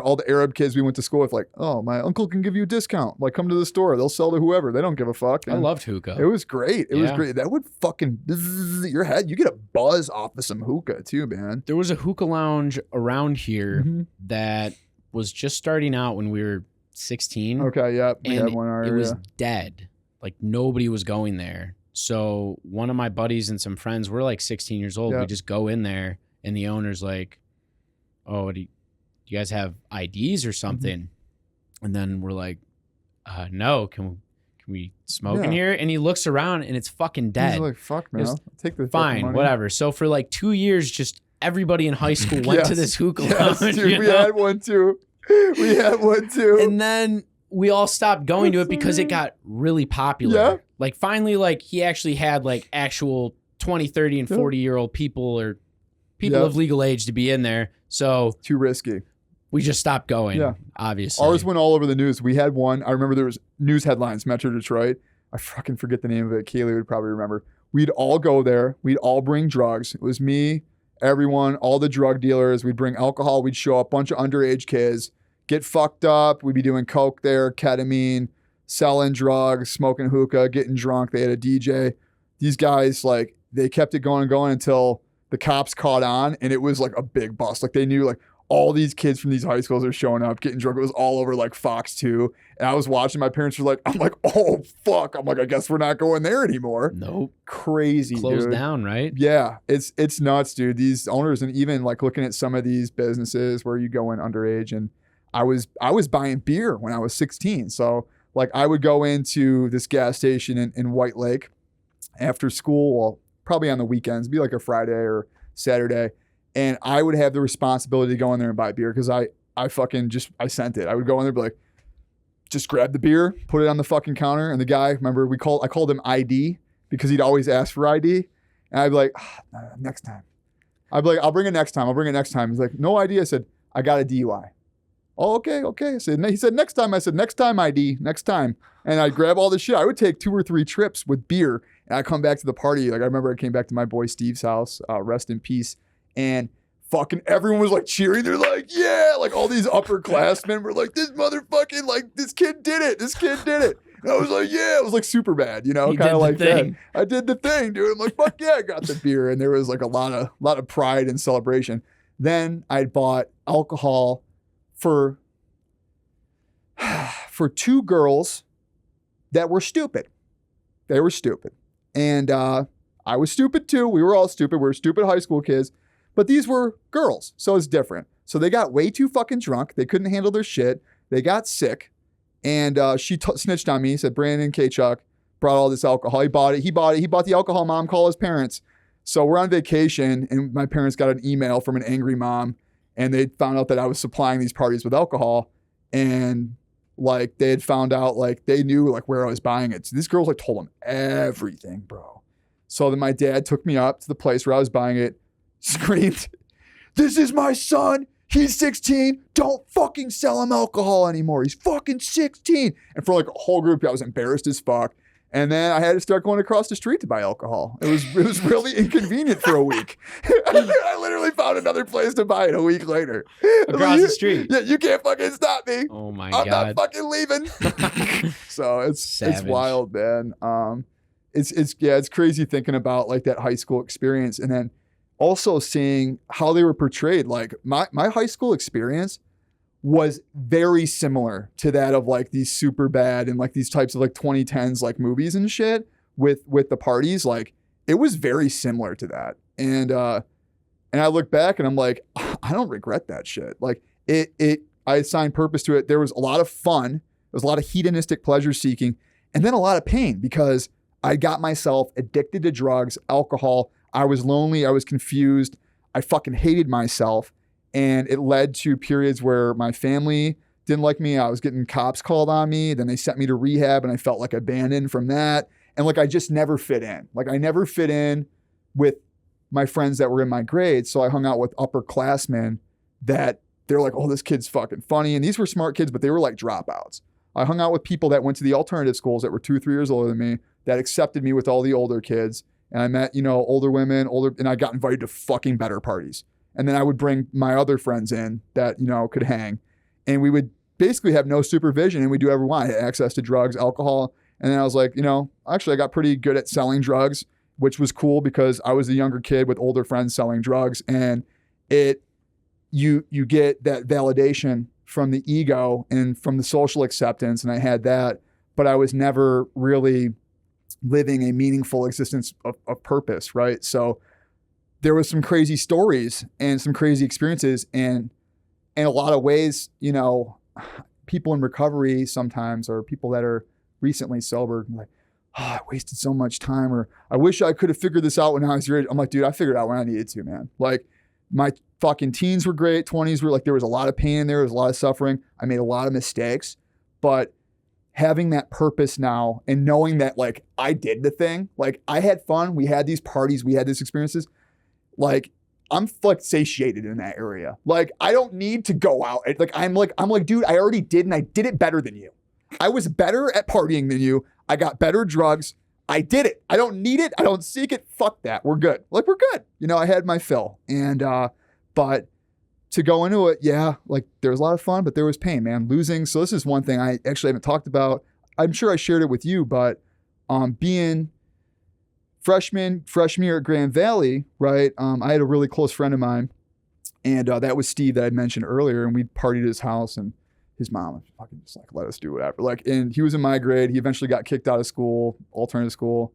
all the Arab kids we went to school with, like, oh, my uncle can give you a discount. Like, come to the store. They'll sell to whoever. They don't give a fuck. And I loved hookah. It was great. It was great. That would fucking buzz your head. You get a buzz off of some hookah too, man. There was a hookah lounge around here that was just starting out when we were 16. Okay, yeah. We and had one in our it area. was dead. Like, nobody was going there. So one of my buddies and some friends, we're like 16 years old. We just go in there, and the owner's like, "Oh, do you guys have IDs or something?" And then we're like, "No, can we smoke in here?" And he looks around, and it's fucking dead. He's like, "Fuck, man, I'll take the fine, money." whatever. So for like 2 years, just everybody in high school went to this hookah lounge. Dude, we had one too. And then we all stopped going to it because it got really popular. Yeah. Like, finally, like, he actually had like actual 20, 30, and 40-year-old people or people of legal age to be in there. So too risky. We just stopped going, obviously. Ours went all over the news. We had one. I remember there was news headlines, Metro Detroit. I fucking forget the name of it. Kaylee would probably remember. We'd all go there. We'd all bring drugs. It was me, everyone, all the drug dealers. We'd bring alcohol. We'd show up, bunch of underage kids, get fucked up. We'd be doing coke there, ketamine, selling drugs, smoking hookah, getting drunk. They had a DJ. These guys, like, they kept it going until the cops caught on, and it was like a big bust. Like, they knew, like, all these kids from these high schools are showing up, getting drunk. It was all over like Fox 2. And I was watching, my parents were like, I'm like, oh, fuck. I'm like, I guess we're not going there anymore. Nope. Crazy, Closed dude. down, right? Yeah, it's nuts, dude. These owners, and even like looking at some of these businesses where you go in underage, and I was buying beer when I was 16. So like I would go into this gas station in White Lake after school, well, probably on the weekends, be like a Friday or Saturday. And I would have the responsibility to go in there and buy beer because I sent it. I would go in there and be like, just grab the beer, put it on the fucking counter. And the guy, remember, I called him ID because he'd always ask for ID. And I'd be like, next time. I'd be like, I'll bring it next time. He's like, no ID. I said, I got a DUI. Oh, okay. He said, next time. I said, next time ID, next time. And I'd grab all this shit. I would take 2 or 3 trips with beer. And I'd come back to the party. Like I remember I came back to my boy Steve's house, rest in peace. And fucking everyone was like cheering. They're like, yeah, like all these upperclassmen were like, this motherfucking, like this kid did it. And I was like, yeah, it was like super bad, kind of like that. I did the thing, dude. I'm like, fuck yeah, I got the beer. And there was like a lot of pride and celebration. Then I bought alcohol for 2 girls that were stupid. They were stupid. And I was stupid too. We were all stupid. We were stupid high school kids. But these were girls, so it's different. So they got way too fucking drunk. They couldn't handle their shit. They got sick. And she snitched on me, said Brandon Kaitschuck brought all this alcohol. He bought it. He bought the alcohol. Mom called his parents. So we're on vacation, and my parents got an email from an angry mom, and they found out that I was supplying these parties with alcohol. And like they had found out, like they knew like where I was buying it. So these girls like told them everything, bro. So then my dad took me up to the place where I was buying it, screamed, "This is my son. He's 16. Don't fucking sell him alcohol anymore. He's fucking 16. And for like a whole group, I was embarrassed as fuck. And then I had to start going across the street to buy alcohol. It was really inconvenient for a week. I literally found another place to buy it a week later. Across the street. Yeah, you can't fucking stop me. Oh my I'm God. not fucking leaving. So it's wild, man. It's crazy thinking about like that high school experience, and then also seeing how they were portrayed. Like my high school experience was very similar to that of like these super bad and like these types of like 2010s like movies and shit with the parties. Like it was very similar to that. And I look back and I'm like, I don't regret that shit. Like I assigned purpose to it. There was a lot of fun. There was a lot of hedonistic pleasure seeking, and then a lot of pain because I got myself addicted to drugs, alcohol. I was lonely. I was confused. I fucking hated myself. And it led to periods where my family didn't like me. I was getting cops called on me. Then they sent me to rehab and I felt like abandoned from that. And like, I just never fit in. Like I never fit in with my friends that were in my grade. So I hung out with upperclassmen that they're like, oh, this kid's fucking funny. And these were smart kids, but they were like dropouts. I hung out with people that went to the alternative schools that were 2-3 years older than me that accepted me with all the older kids. And I met, older women, and I got invited to fucking better parties. And then I would bring my other friends in that, could hang. And we would basically have no supervision and we'd do whatever we want. I had access to drugs, alcohol. And then I was like, actually I got pretty good at selling drugs, which was cool because I was a younger kid with older friends selling drugs. And you get that validation from the ego and from the social acceptance. And I had that, but I was never really living a meaningful existence of purpose, right? So there was some crazy stories and some crazy experiences, and in a lot of ways, people in recovery sometimes, or people that are recently sober, like, oh, I wasted so much time, or I wish I could have figured this out when I was your age. I'm like, dude, I figured it out when I needed to, man. Like my fucking teens were great, 20s were like, there was a lot of pain in there, was a lot of suffering. I made a lot of mistakes, but having that purpose now and knowing that like I did the thing, like I had fun, we had these parties, we had these experiences. Like I'm like satiated in that area. Like I don't need to go out. I'm like, dude, I already did, and I did it better than you. I was better at partying than you. I got better drugs. I did it. I don't need it. I don't seek it. Fuck that. We're good. Like we're good. I had my fill. And but to go into it, yeah, like there was a lot of fun, but there was pain, man. Losing. So this is one thing I actually haven't talked about. I'm sure I shared it with you, but being freshman year at Grand Valley, right? I had a really close friend of mine And that was Steve that I mentioned earlier. And we partied at his house, and his mom fucking just like let us do whatever. Like, and he was in my grade. He eventually got kicked out of school, alternative school.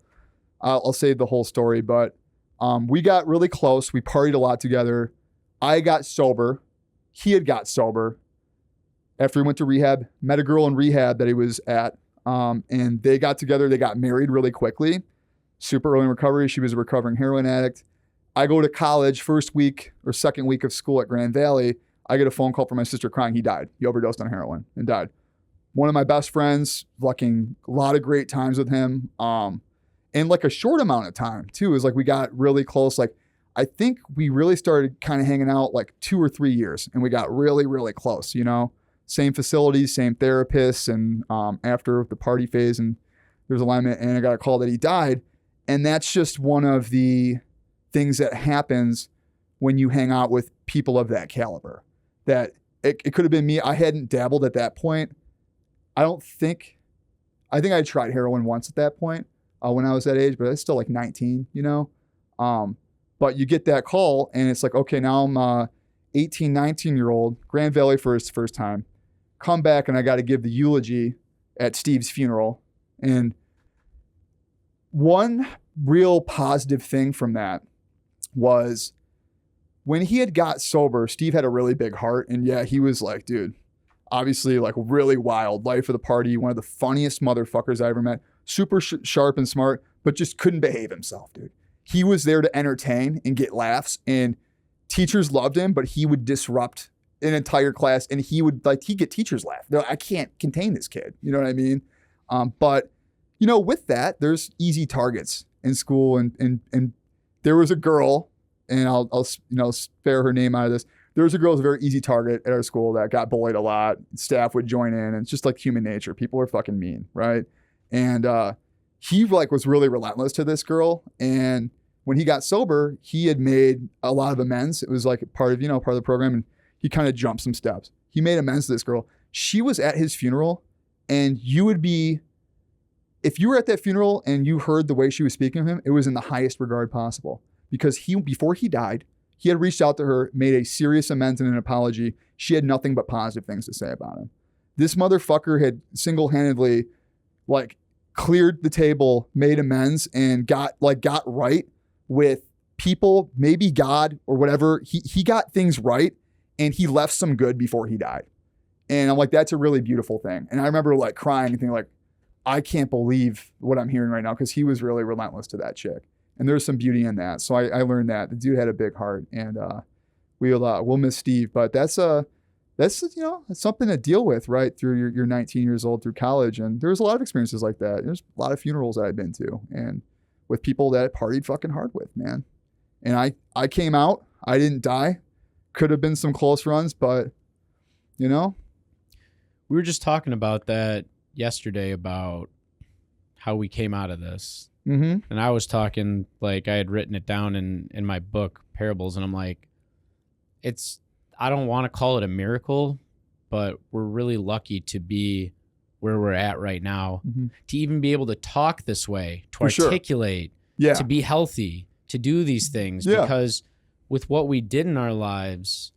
I'll save the whole story, but we got really close. We partied a lot together. I got sober. He had got sober. After he went to rehab, met a girl in rehab that he was at, and they got together. They got married really quickly. Super early in recovery. She was a recovering heroin addict. I go to college, first week or second week of school at Grand Valley. I get a phone call from my sister crying. He died. He overdosed on heroin and died. One of my best friends, fucking a lot of great times with him. In like a short amount of time too. It was like we got really close. Like I think we really started kind of hanging out like 2 or 3 years, and we got really, really close, you know? Same facilities, same therapists, and after the party phase, and there's alignment, and I got a call that he died. And that's just one of the things that happens when you hang out with people of that caliber. That it could have been me. I hadn't dabbled at that point. I think I tried heroin once at that point when I was that age, but I was still like 19, you know? But you get that call, and it's like, okay, now I'm 18, 19-year-old, Grand Valley for his first time. Come back, and I got to give the eulogy at Steve's funeral. And one real positive thing from that was when he had got sober, Steve had a really big heart. And yeah, he was like, dude, obviously like really wild, life of the party, one of the funniest motherfuckers I ever met, super sharp and smart, but just couldn't behave himself, dude. He was there to entertain and get laughs, and teachers loved him, but he would disrupt an entire class, and he'd get teachers laugh. They're like, I can't contain this kid. You know what I mean? But you know, with that, there's easy targets in school, and there was a girl, and I'll spare her name out of this. There was a girl who was a very easy target at our school that got bullied a lot. Staff would join in, and it's just like human nature. People are fucking mean, right? And he like was really relentless to this girl, and when he got sober, he had made a lot of amends. It was like part of the program, and he kind of jumped some steps. He made amends to this girl. She was at his funeral, and if you were at that funeral and you heard the way she was speaking of him, it was in the highest regard possible, because before he died, he had reached out to her, made a serious amends and an apology. She had nothing but positive things to say about him. This motherfucker had single-handedly like cleared the table, made amends, and got right with people, maybe God or whatever. He got things right, and he left some good before he died. And I'm like, that's a really beautiful thing. And I remember like crying and thinking like, I can't believe what I'm hearing right now, because he was really relentless to that chick. And there's some beauty in that. So I learned that. The dude had a big heart, and we'll miss Steve. But that's something to deal with right through your 19 years old through college. And there's a lot of experiences like that. There's a lot of funerals that I've been to, and with people that I partied fucking hard with, man. And I came out. I didn't die. Could have been some close runs, but you know. We were just talking about that yesterday, about how we came out of this. Mm-hmm. And I was talking, like I had written it down in my book, Parables, and I'm like, I don't want to call it a miracle, but we're really lucky to be where we're at right now, to even be able to talk this way, to articulate, to be healthy, to do these things, because with what we did in our lives,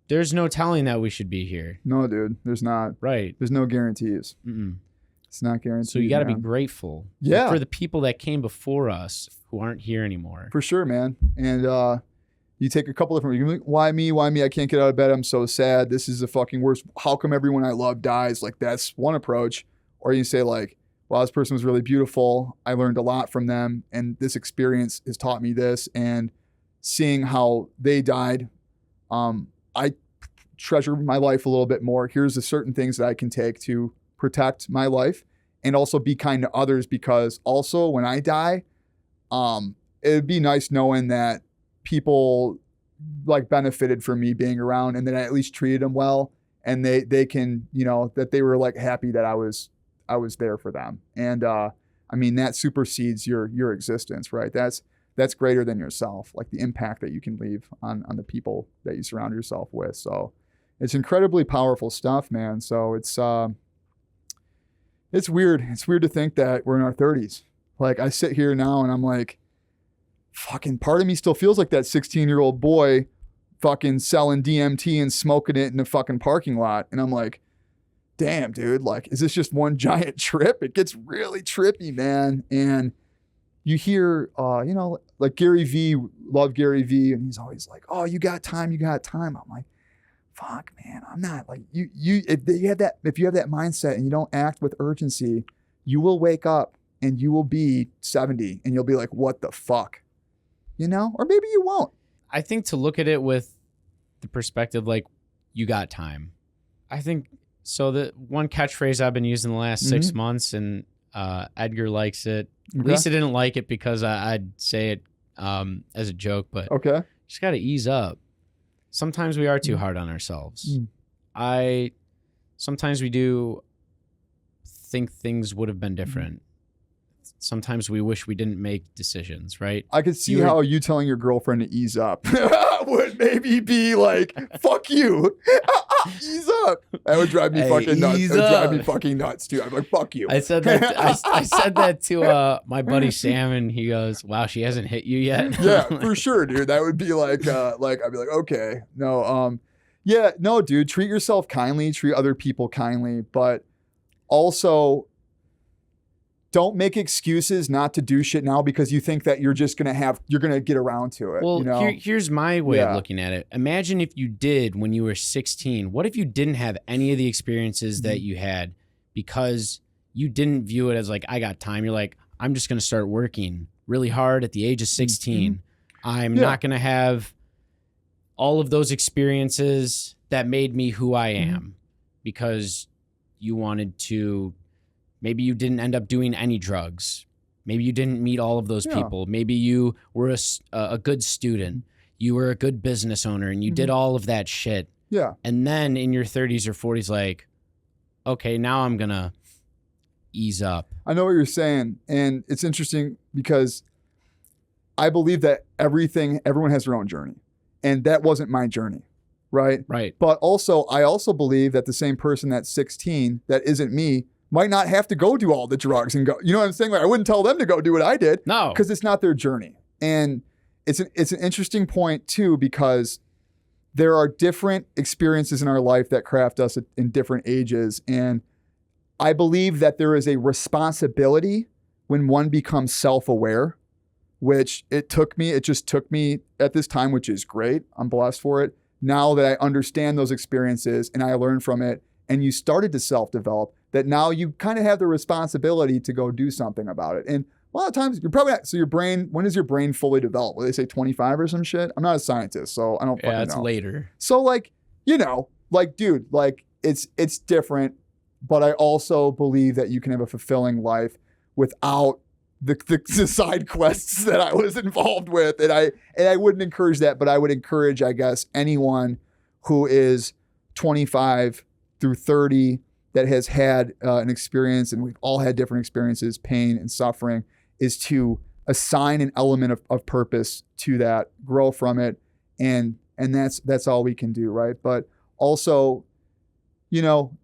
there's no telling that we should be here. No, dude, there's not. Right. There's no guarantees. It's not guaranteed. So you got to be grateful for the people that came before us who aren't here anymore. For sure, man. And you take a couple different, why me? Why me? I can't get out of bed. I'm so sad. This is the fucking worst. How come everyone I love dies? Like, that's one approach. Or you say like, wow, this person was really beautiful. I learned a lot from them, and this experience has taught me this. And seeing how they died, I treasure my life a little bit more. Here's the certain things that I can take to protect my life, and also be kind to others, because also when I die, it'd be nice knowing that people like benefited from me being around, and that I at least treated them well, and they can, that they were like happy that I was there for them. And I mean, that supersedes your existence, right? That's greater than yourself, like the impact that you can leave on the people that you surround yourself with. So it's incredibly powerful stuff, man. So it's weird. It's weird to think that we're in our 30s. Like, I sit here now and I'm like, fucking part of me still feels like that 16-year-old boy fucking selling DMT and smoking it in a fucking parking lot. And I'm like, damn, dude, like, is this just one giant trip? It gets really trippy, man. And you hear, you know, like Gary V, love Gary V. And he's always like, oh, you got time, you got time. I'm like, fuck, man, I'm not like if you have that mindset and you don't act with urgency, you will wake up and you will be 70 and you'll be like, what the fuck? You know, or maybe you won't. I think to look at it with the perspective, like, you got time. I think so. The one catchphrase I've been using the last 6 months, and Edgar likes it. At least I didn't like it because I'd say it as a joke, but okay, just got to ease up. Sometimes we are too hard on ourselves. Sometimes we do think things would have been different. Sometimes we wish we didn't make decisions, right? I could see how you telling your girlfriend to ease up would maybe be like, fuck you. Ease up. That would drive me fucking nuts. It would drive me fucking nuts too. I'm like, fuck you. I said that I said that to my buddy Sam, and he goes, wow, she hasn't hit you yet? Yeah, for sure, dude. That would be like I'd be like, okay. No, yeah, no, dude, treat yourself kindly, treat other people kindly, but also don't make excuses not to do shit now because you think that you're gonna get around to it. Well, you know? here's my way of looking at it. Imagine if you did when you were 16. What if you didn't have any of the experiences that you had because you didn't view it as like, I got time. You're like, I'm just gonna start working really hard at the age of 16. I'm not gonna have all of those experiences that made me who I am because you wanted to. Maybe you didn't end up doing any drugs. Maybe you didn't meet all of those people. Maybe you were a good student. You were a good business owner and you did all of that shit. Yeah. And then in your 30s or 40s, like, okay, now I'm going to ease up. I know what you're saying. And it's interesting because I believe that everyone has their own journey. And that wasn't my journey. Right? Right. But also, I also believe that the same person that's 16, that isn't me, might not have to go do all the drugs and go, you know what I'm saying? Like, I wouldn't tell them to go do what I did. No. Because it's not their journey. And it's an interesting point too, because there are different experiences in our life that craft us in different ages. And I believe that there is a responsibility when one becomes self-aware, which it just took me at this time, which is great. I'm blessed for it. Now that I understand those experiences and I learn from it, and you started to self-develop, that now you kind of have the responsibility to go do something about it. And a lot of times you're probably not, so your brain, when does your brain fully develop? Will they say 25 or some shit? I'm not a scientist, so I don't fucking know. Yeah, it's later. So like, you know, like, dude, like it's different, but I also believe that you can have a fulfilling life without the side quests that I was involved with. And I wouldn't encourage that, but I would encourage, I guess, anyone who is 25 through 30 that has had an experience, and we've all had different experiences, pain and suffering, is to assign an element of purpose to that, grow from it, and that's all we can do, right? But also, you know,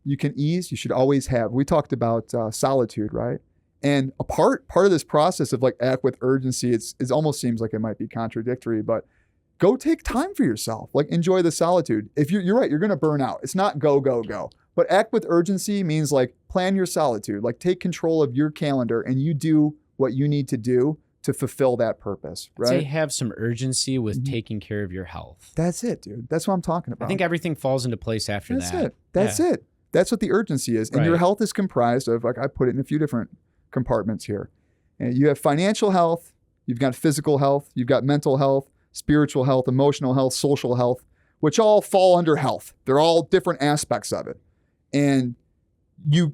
you can ease, you should always have. We talked about solitude, right? And a part of this process of like act with urgency, it almost seems like it might be contradictory, but go take time for yourself. Like, enjoy the solitude. If you're right, you're going to burn out. It's not go, go, go. But act with urgency means like plan your solitude. Like, take control of your calendar and you do what you need to do to fulfill that purpose, right? Say have some urgency with taking care of your health. That's it, dude. That's what I'm talking about. I think everything falls into place after that. That's it. That's what the urgency is. And your health is comprised of, like, I put it in a few different compartments here. And you have financial health, you've got physical health, you've got mental health, spiritual health, emotional health, social health, which all fall under health. They're all different aspects of it. And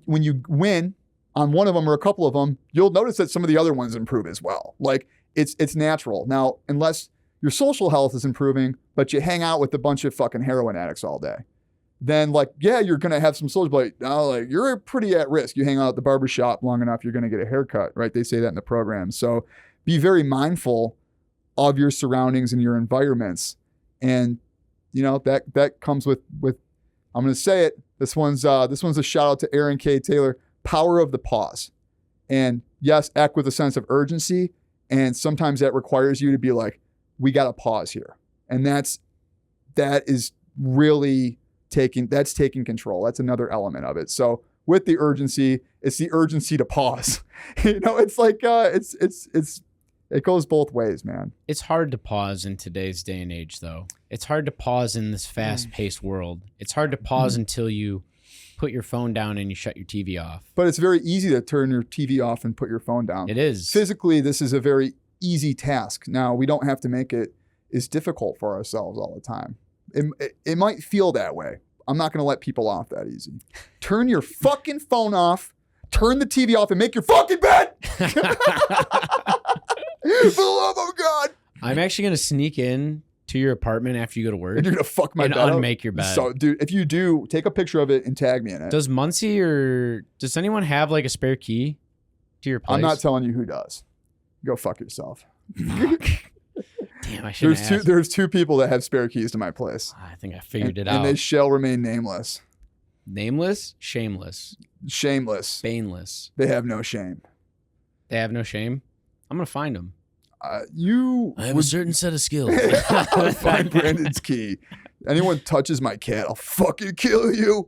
when you win on one of them or a couple of them, you'll notice that some of the other ones improve as well. Like, it's natural. Now, unless your social health is improving, but you hang out with a bunch of fucking heroin addicts all day, then like, yeah, you're going to have some social, but no, like, you're pretty at risk. You hang out at the barbershop long enough, you're going to get a haircut, right? They say that in the program. So be very mindful of your surroundings and your environments. And, you know, that comes with I'm going to say it. This one's a shout out to Aaron K. Taylor, power of the pause. And yes, act with a sense of urgency. And sometimes that requires you to be like, we got to pause here. And that is really taking control. That's another element of it. So with the urgency, it's the urgency to pause. It's like it goes both ways, man. It's hard to pause in today's day and age, though. It's hard to pause in this fast-paced world. It's hard to pause until you put your phone down and you shut your TV off. But it's very easy to turn your TV off and put your phone down. It is. Physically, this is a very easy task. Now, we don't have to make it as difficult for ourselves all the time. It might feel that way. I'm not going to let people off that easy. Turn your fucking phone off, turn the TV off, and make your fucking bed. For the love of God. I'm actually going to sneak in to your apartment after you go to work. And you're going to fuck my and bed unmake up? your bed. So, dude, if you do, take a picture of it and tag me in it. Does Muncie or does anyone have like a spare key to your place? I'm not telling you who does. Go fuck yourself. Damn, I should have. There's two people that have spare keys to my place. I think I figured it out. And they shall remain nameless. Nameless? Shameless? Shameless. Baneless? They have no shame. They have no shame? I'm going to find them. I have a certain set of skills. Find Brandon's key. Anyone touches my cat, I'll fucking kill you.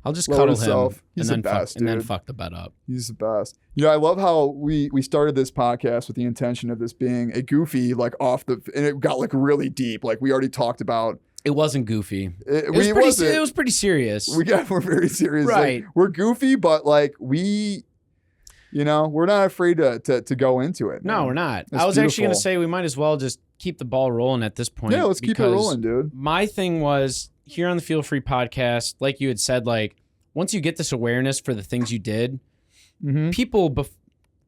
I'll just cuddle him He's the best, and then fuck the bed up. He's the best. I love how we started this podcast with the intention of this being a goofy, like and it got like really deep. Like we already talked about. It wasn't goofy. It was pretty serious. We're very serious. Right. Like, we're goofy, but like we're not afraid to go into it. No, man. we're not. It's I was actually going beautiful. to say we might as well just keep the ball rolling at this point. Yeah, let's keep it rolling, dude. My thing was here on the Feel Free podcast, like you had said, like once you get this awareness for the things you did, people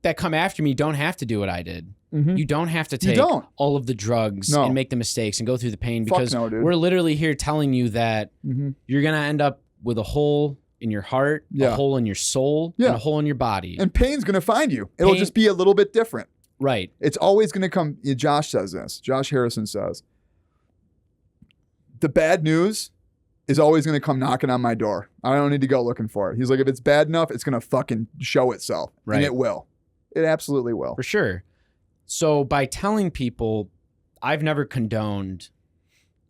that come after me don't have to do what I did. You don't have to take all of the drugs and make the mistakes and go through the pain because we're literally here telling you that you're going to end up with a hole in your heart, a hole in your soul, and a hole in your body. And pain's going to find you. It'll just be a little bit different. Right. It's always going to come. Josh says this. Josh Harrison says, the bad news is always going to come knocking on my door. I don't need to go looking for it. He's like, if it's bad enough, it's going to fucking show itself. Right. And it will. It absolutely will. For sure. So by telling people, I've never condoned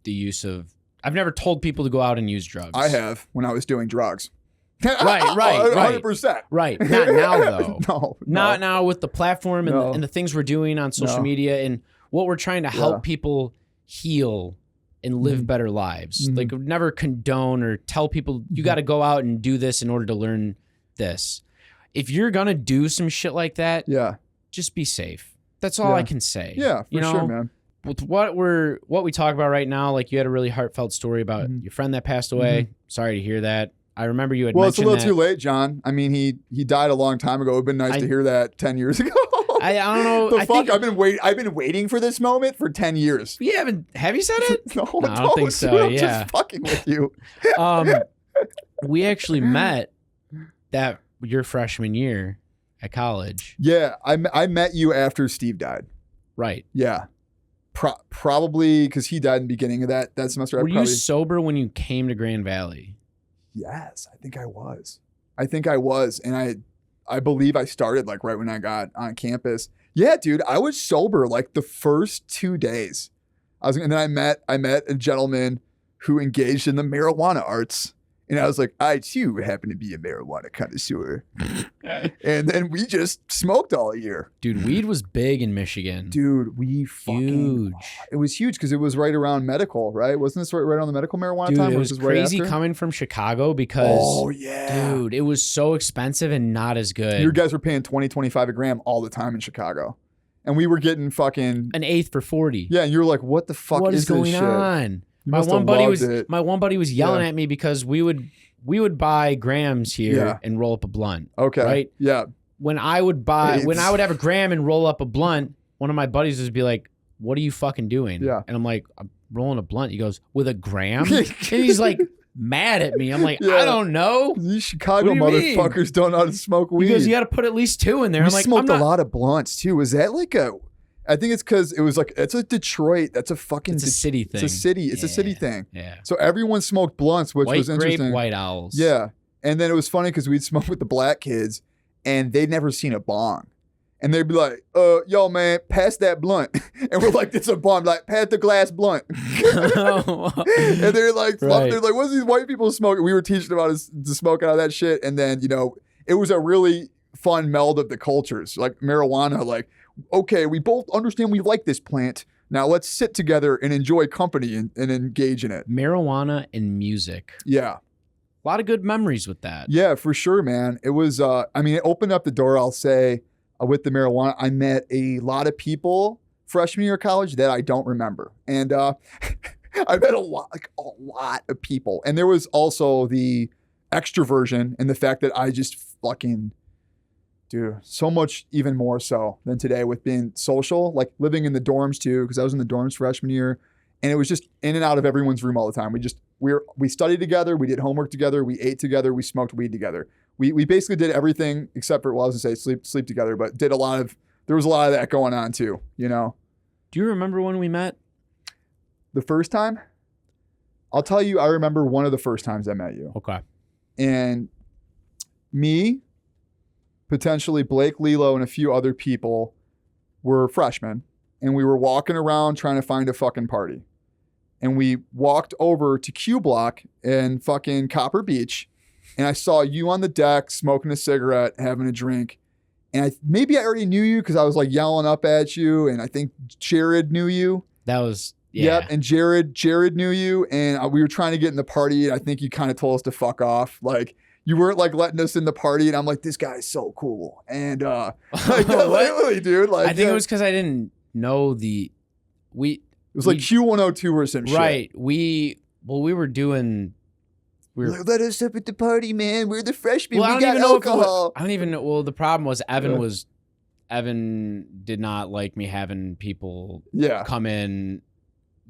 the use of, I've never told people to go out and use drugs. I have when I was doing drugs. Right. 100%. Right. Not now, though. No. Not now with the platform and the things we're doing on social media and what we're trying to help people heal and live better lives. Like, never condone or tell people, you got to go out and do this in order to learn this. If you're going to do some shit like that, just be safe. That's all I can say. Yeah, for sure, man. With what we talk about right now, like you had a really heartfelt story about your friend that passed away. Sorry to hear that. I remember you had mentioned that. Well, it's a little too late, John. I mean, he died a long time ago. It would have been nice to hear that 10 years ago. I don't know. I've been waiting for this moment for 10 years. Have you said it? No, I don't think so. I'm just fucking with you. We actually met your freshman year at college. Yeah, I met you after Steve died. Right. Yeah. Probably because he died in the beginning of that semester. Were you sober when you came to Grand Valley? Yes, I think I was. And I believe I started like right when I got on campus. Yeah, dude, I was sober like the first 2 days. And then I met a gentleman who engaged in the marijuana arts. And I was like, I too happen to be a marijuana connoisseur. And then we just smoked all year. Dude, weed was big in Michigan. Dude, huge. It was huge because it was right around medical, right? Wasn't this right around the medical marijuana time? It was crazy coming from Chicago because, dude, it was so expensive and not as good. You guys were paying $20, $25 a gram all the time in Chicago. And we were getting fucking an eighth for $40. Yeah, and you were like, what the fuck is going this on? Shit? My one buddy was yelling at me because we would buy grams here and roll up a blunt. Okay. Right? Yeah. When I would have a gram and roll up a blunt, one of my buddies would be like, "What are you fucking doing?" Yeah. And I'm like, "I'm rolling a blunt." He goes, "With a gram?" And he's like mad at me. I'm like, I don't know. These Chicago motherfuckers don't know how to smoke weed. He goes, you got to put at least 2 in there. We smoked a lot of blunts too. Was that like I think it's because it was like, it's a Detroit. That's a fucking... It's a city thing. It's a city. It's a city thing. Yeah. So everyone smoked blunts, which was interesting. White grape, white owls. Yeah. And then it was funny because we'd smoke with the black kids and they'd never seen a bong. And they'd be like, yo, man, pass that blunt. And we're like, it's a bomb. Like, pass the glass blunt. And they're like, what's these white people smoking? We were teaching them how to smoke out of that shit. And then, it was a really fun meld of the cultures. Like marijuana, like, okay, we both understand we like this plant. Now let's sit together and enjoy company and engage in it. Marijuana and music. Yeah. A lot of good memories with that. Yeah, for sure, man. It was, it opened up the door, I'll say, with the marijuana. I met a lot of people freshman year of college that I don't remember. And I met a lot of people. And there was also the extroversion and the fact that I just fucking, dude, so much even more so than today with being social, like living in the dorms too, because I was in the dorms freshman year. And it was just in and out of everyone's room all the time. We studied together, we did homework together, we ate together, we smoked weed together. We basically did everything except for, well, I was gonna say sleep together, but there was a lot of that going on too, Do you remember when we met? The first time? I'll tell you, I remember one of the first times I met you. Okay. And me, potentially Blake, Lilo, and a few other people were freshmen, and we were walking around trying to find a fucking party. And we walked over to Q Block in fucking Copper Beach, and I saw you on the deck smoking a cigarette, having a drink. And maybe I already knew you because I was like yelling up at you, and I think Jared knew you. That was, yeah. Yep, and Jared knew you, and we were trying to get in the party, and I think you kind of told us to fuck off. Like, you weren't like letting us in the party, and I'm like, this guy's so cool. And literally, dude. Like, I think it was because I didn't know it was like Q102 or some shit. Right. We were doing. Like, let us up at the party, man. We're the freshmen. Well, we got alcohol. I don't even know. Well, the problem was Evan did not like me having people come in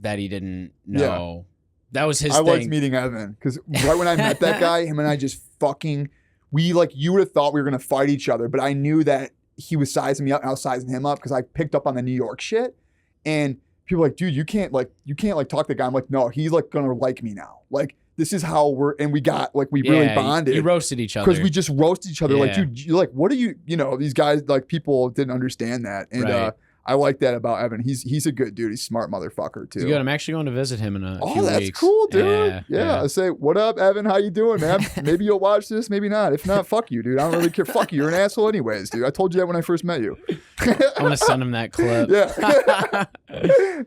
that he didn't know. Yeah. That was his thing. I liked meeting Evan because right when I met that guy, him and I just fucking, you would have thought we were going to fight each other, but I knew that he was sizing me up and I was sizing him up because I picked up on the New York shit. And people were like, dude, you can't talk to the guy. I'm like, no, he's like going to like me now. Like, this is how we really bonded. You roasted each other. Because we just roasted each other. Yeah. Like, dude, you're like, what are you, these guys, like, people didn't understand that. And I like that about Evan. He's a good dude. He's a smart motherfucker, too. He's good. I'm actually going to visit him in a few weeks. Oh, that's cool, dude. Yeah. I say, what up, Evan? How you doing, man? Maybe you'll watch this, maybe not. If not, fuck you, dude. I don't really care. Fuck you. You're an asshole anyways, dude. I told you that when I first met you. I'm going to send him that clip. Yeah.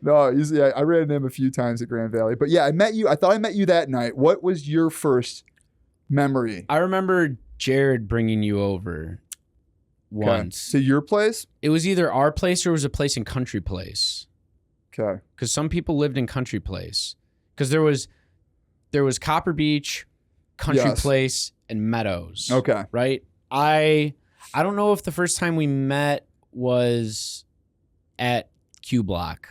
No, I ran into him a few times at Grand Valley. But yeah, I met you. I thought I met you that night. What was your first memory? I remember Jared bringing you over once. To your place? It was either our place or it was a place in Country Place. Okay. Because some people lived in Country Place. Because there was Copper Beach, Country Place, and Meadows. Okay. Right? I don't know if the first time we met was at Q Block.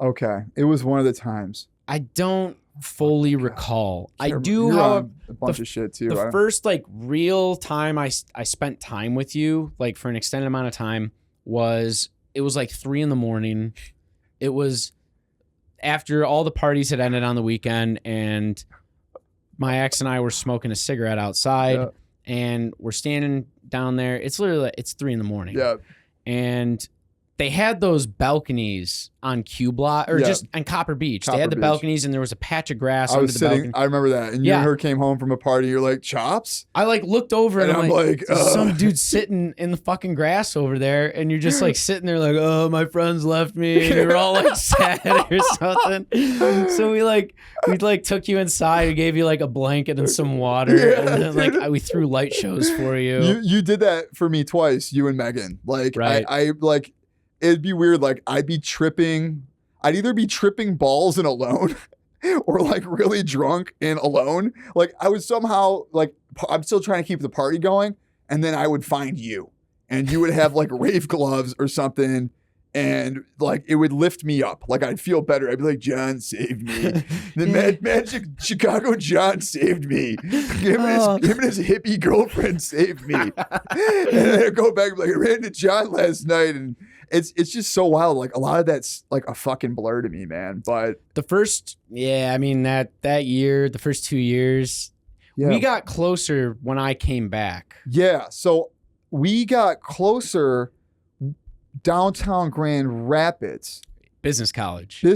Okay. It was one of the times. I don't fully recall. I do have a bunch of shit too. The first real time I spent time with you, for an extended amount of time, it was 3 a.m. It was after all the parties had ended on the weekend, and my ex and I were smoking a cigarette outside, and we're standing down there. It's 3 a.m. Yeah. And they had those balconies on Q Block or just on Copper Beach. They had the balconies, and there was a patch of grass under the balcony. I remember that. And you and her came home from a party. You're like, Chops? I looked over and I'm like some dude sitting in the fucking grass over there, and you're just sitting there oh, my friends left me. And you're all sad or something. So we took you inside and gave you a blanket and some water, and then we threw light shows for you. You did that for me twice, you and Megan. Right. I it'd be weird. I'd be tripping. I'd either be tripping balls and alone or really drunk and alone. I was somehow I'm still trying to keep the party going. And then I would find you and you would have rave gloves or something. And it would lift me up. I'd feel better. I'd be like, John saved me. The magic Chicago John saved me. Him and his hippie girlfriend saved me. And then I'd go back and be I ran into John last night, and it's just so wild. A lot of that's a fucking blur to me, man. But the first, that year, the first 2 years, we got closer when I came back. Yeah. So we got closer downtown Grand Rapids. Business college. Yeah.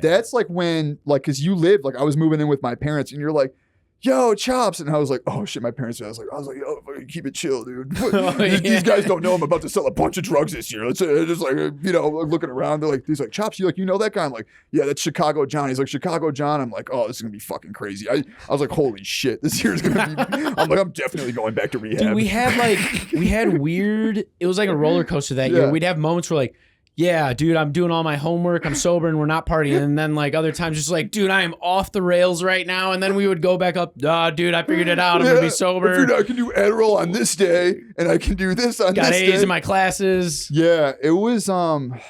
That's like when, like, cause you live, like I was moving in with my parents and you're like, yo, Chops. And I was like, oh shit, my parents, I was like, yo, fucking keep it chill, dude. These guys don't know I'm about to sell a bunch of drugs this year. Let's just like, looking around. They're like, he's like, Chops, you know that guy? I'm like, yeah, that's Chicago John. He's like, Chicago John. I'm like, oh, this is gonna be fucking crazy. I was like, holy shit, this year's gonna be, I'm like, I'm definitely going back to rehab. Dude, we had weird, it was like a roller coaster that year. We'd have moments where like, yeah, dude, I'm doing all my homework. I'm sober and we're not partying. And then like other times, just like, dude, I am off the rails right now. And then we would go back up. Dude, I figured it out. I'm gonna be sober. Dude, I can do Adderall on this day, and I can do this on this day. Got A's in my classes. Yeah, it was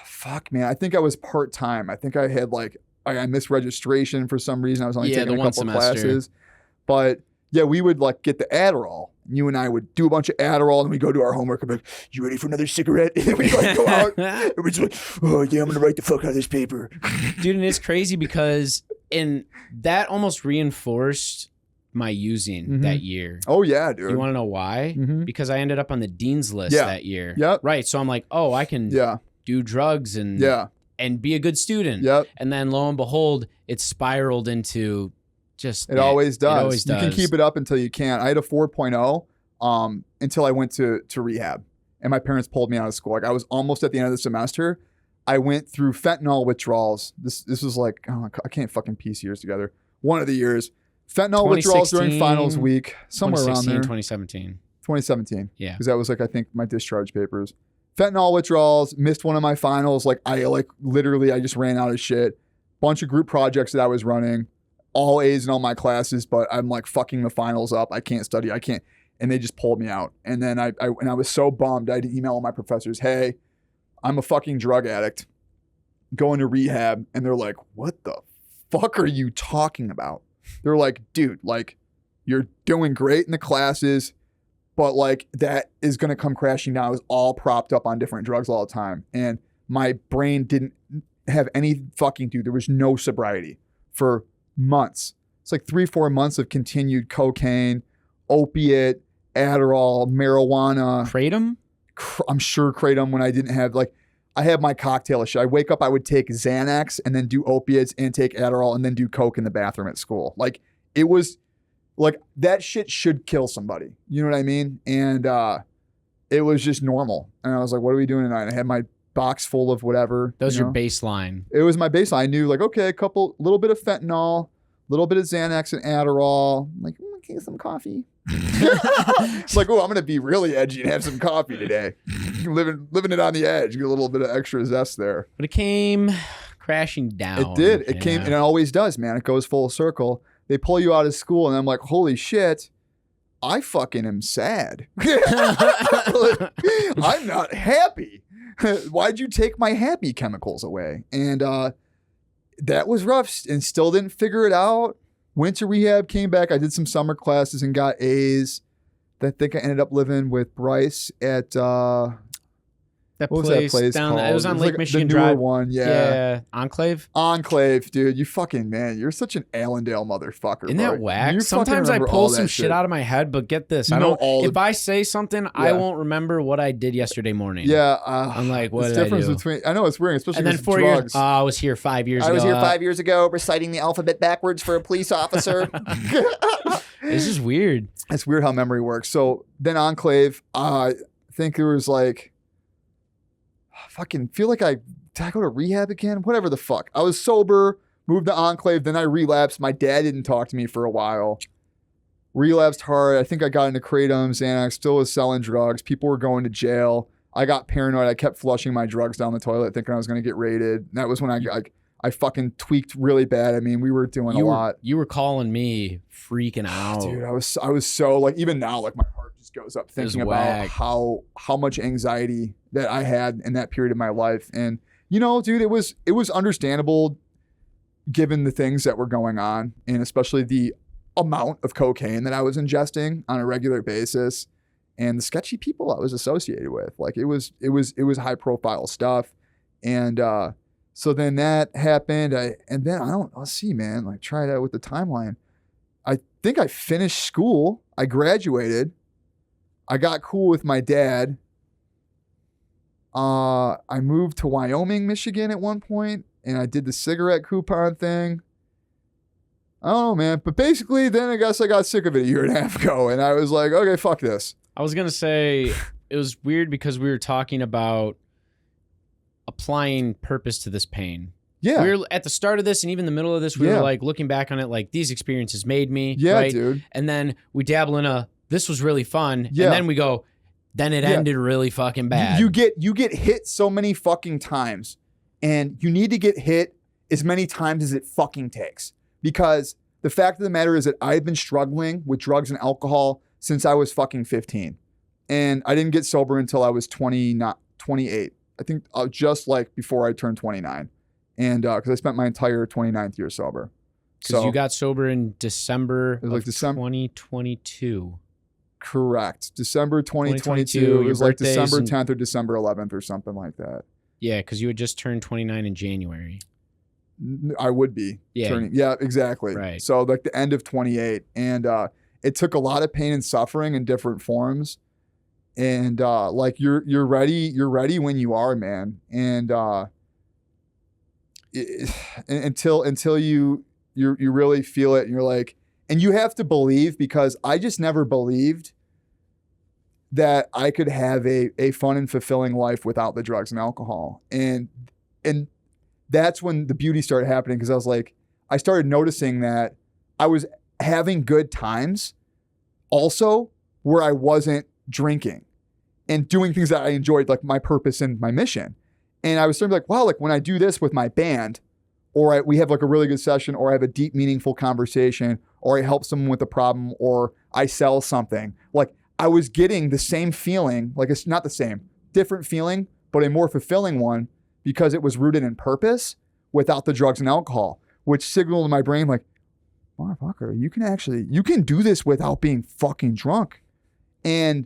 fuck, man. I think I was part time. I think I had like I missed registration for some reason. I was only taking a couple classes, but yeah, we would like get the Adderall. You and I would do a bunch of Adderall and we go do our homework. I'm like, you ready for another cigarette? And we like go out and we're just like, oh yeah, I'm gonna write the fuck out of this paper. Dude, and it's crazy because that almost reinforced my using that year. Oh yeah, dude. You want to know why? Because I ended up on the dean's list that year. Yep. Right. So I'm like, oh, I can do drugs and be a good student. Yep. And then lo and behold, it spiraled into it always does. You can keep it up until you can't. I had a 4.0 until I went to rehab, and my parents pulled me out of school. Like I was almost at the end of the semester. I went through fentanyl withdrawals. This was like, I can't fucking piece years together. One of the years, fentanyl withdrawals during finals week, somewhere around there. 2017. 2017. Yeah, because that was like I think my discharge papers. Fentanyl withdrawals. Missed one of my finals. Like I literally I just ran out of shit. Bunch of group projects that I was running. All A's in all my classes, but I'm like fucking the finals up. I can't study. I can't. And they just pulled me out. And then I was so bummed. I had to email all my professors, hey, I'm a fucking drug addict going to rehab. And they're like, what the fuck are you talking about? They're like, dude, like you're doing great in the classes, but like that is going to come crashing down. I was all propped up on different drugs all the time. And my brain didn't have any fucking, dude, there was no sobriety for months. It's like 3-4 months of continued cocaine, opiate, Adderall, marijuana. Kratom? I'm sure Kratom when I didn't have I had my cocktail of shit. I wake up, I would take Xanax and then do opiates and take Adderall and then do coke in the bathroom at school. Like it was like that shit should kill somebody. You know what I mean? And it was just normal. And I was like, what are we doing tonight? I had my box full of whatever. That was your baseline. It was my baseline. I knew like, okay, little bit of fentanyl, little bit of Xanax and Adderall. I'm like, can I get some coffee? It's like, oh, I'm gonna be really edgy and have some coffee today. living it on the edge. Get a little bit of extra zest there. But it came crashing down. It did. It came, and it always does, man. It goes full circle. They pull you out of school, and I'm like, holy shit. I fucking am sad. I'm not happy. Why'd you take my happy chemicals away? And that was rough and still didn't figure it out. Went to rehab, came back. I did some summer classes and got A's. I think I ended up living with Bryce at what was that place down, called? It was on Lake Michigan the newer Drive. One, yeah. Enclave? Enclave, dude. You fucking, man, you're such an Allendale motherfucker. Isn't that whack? Sometimes I pull some shit out of my head, but get this. If I say something, I won't remember what I did yesterday morning. Yeah. I'm like, what did I do? I know it's weird, especially and then 4 years. I was here 5 years ago. I was here 5 years ago reciting the alphabet backwards for a police officer. It's just weird. It's weird how memory works. So then Enclave, I think there was like, fucking feel like did I go to rehab again? Whatever the fuck. I was sober, moved to Enclave, then I relapsed. My dad didn't talk to me for a while. Relapsed hard. I think I got into Kratom, Xanax, still was selling drugs. People were going to jail. I got paranoid. I kept flushing my drugs down the toilet thinking I was going to get raided. And that was when I fucking tweaked really bad. I mean, we were doing a lot. You were calling me freaking out. Dude, I was so like, even now, like my heart just goes up thinking about how much anxiety that I had in that period of my life. And, you know, dude, it was understandable given the things that were going on and especially the amount of cocaine that I was ingesting on a regular basis and the sketchy people I was associated with. Like it was high profile stuff. And, so then that happened. Let's see, man, like try it out with the timeline. I think I finished school. I graduated. I got cool with my dad. I moved to Wyoming, Michigan at one point, and I did the cigarette coupon thing. I don't know, man. But basically, then I guess I got sick of it a year and a half ago, and I was like, okay, fuck this. I was going to say it was weird because we were talking about applying purpose to this pain. Yeah. We were at the start of this and even the middle of this, we were like looking back on it like these experiences made me. Yeah, right? dude. And then we dabble in this was really fun. Yeah. And then we go, then it ended really fucking bad. You get hit so many fucking times, and you need to get hit as many times as it fucking takes. Because the fact of the matter is that I've been struggling with drugs and alcohol since I was fucking 15. And I didn't get sober until I was 28. I think just like before I turned 29. And because I spent my entire 29th year sober. Because you got sober in December of December 2022. Correct. December 2022. It was like December 10th or December 11th or something like that. Yeah, because you had just turned 29 in January. I would be turning. Yeah, exactly. Right. So like the end of 28. And it took a lot of pain and suffering in different forms. And like you're ready when you are, man. And until you really feel it, and you're like, and you have to believe, because I just never believed that I could have a fun and fulfilling life without the drugs and alcohol. And that's when the beauty started happening, because I was like, I started noticing that I was having good times also where I wasn't drinking and doing things that I enjoyed, like my purpose and my mission. And I was starting to be like, wow, like when I do this with my band, or we have like a really good session, or I have a deep, meaningful conversation, or I help someone with a problem, or I sell something, like I was getting the same feeling, like it's not the same, different feeling, but a more fulfilling one, because it was rooted in purpose without the drugs and alcohol, which signaled in my brain like, motherfucker, you can do this without being fucking drunk. And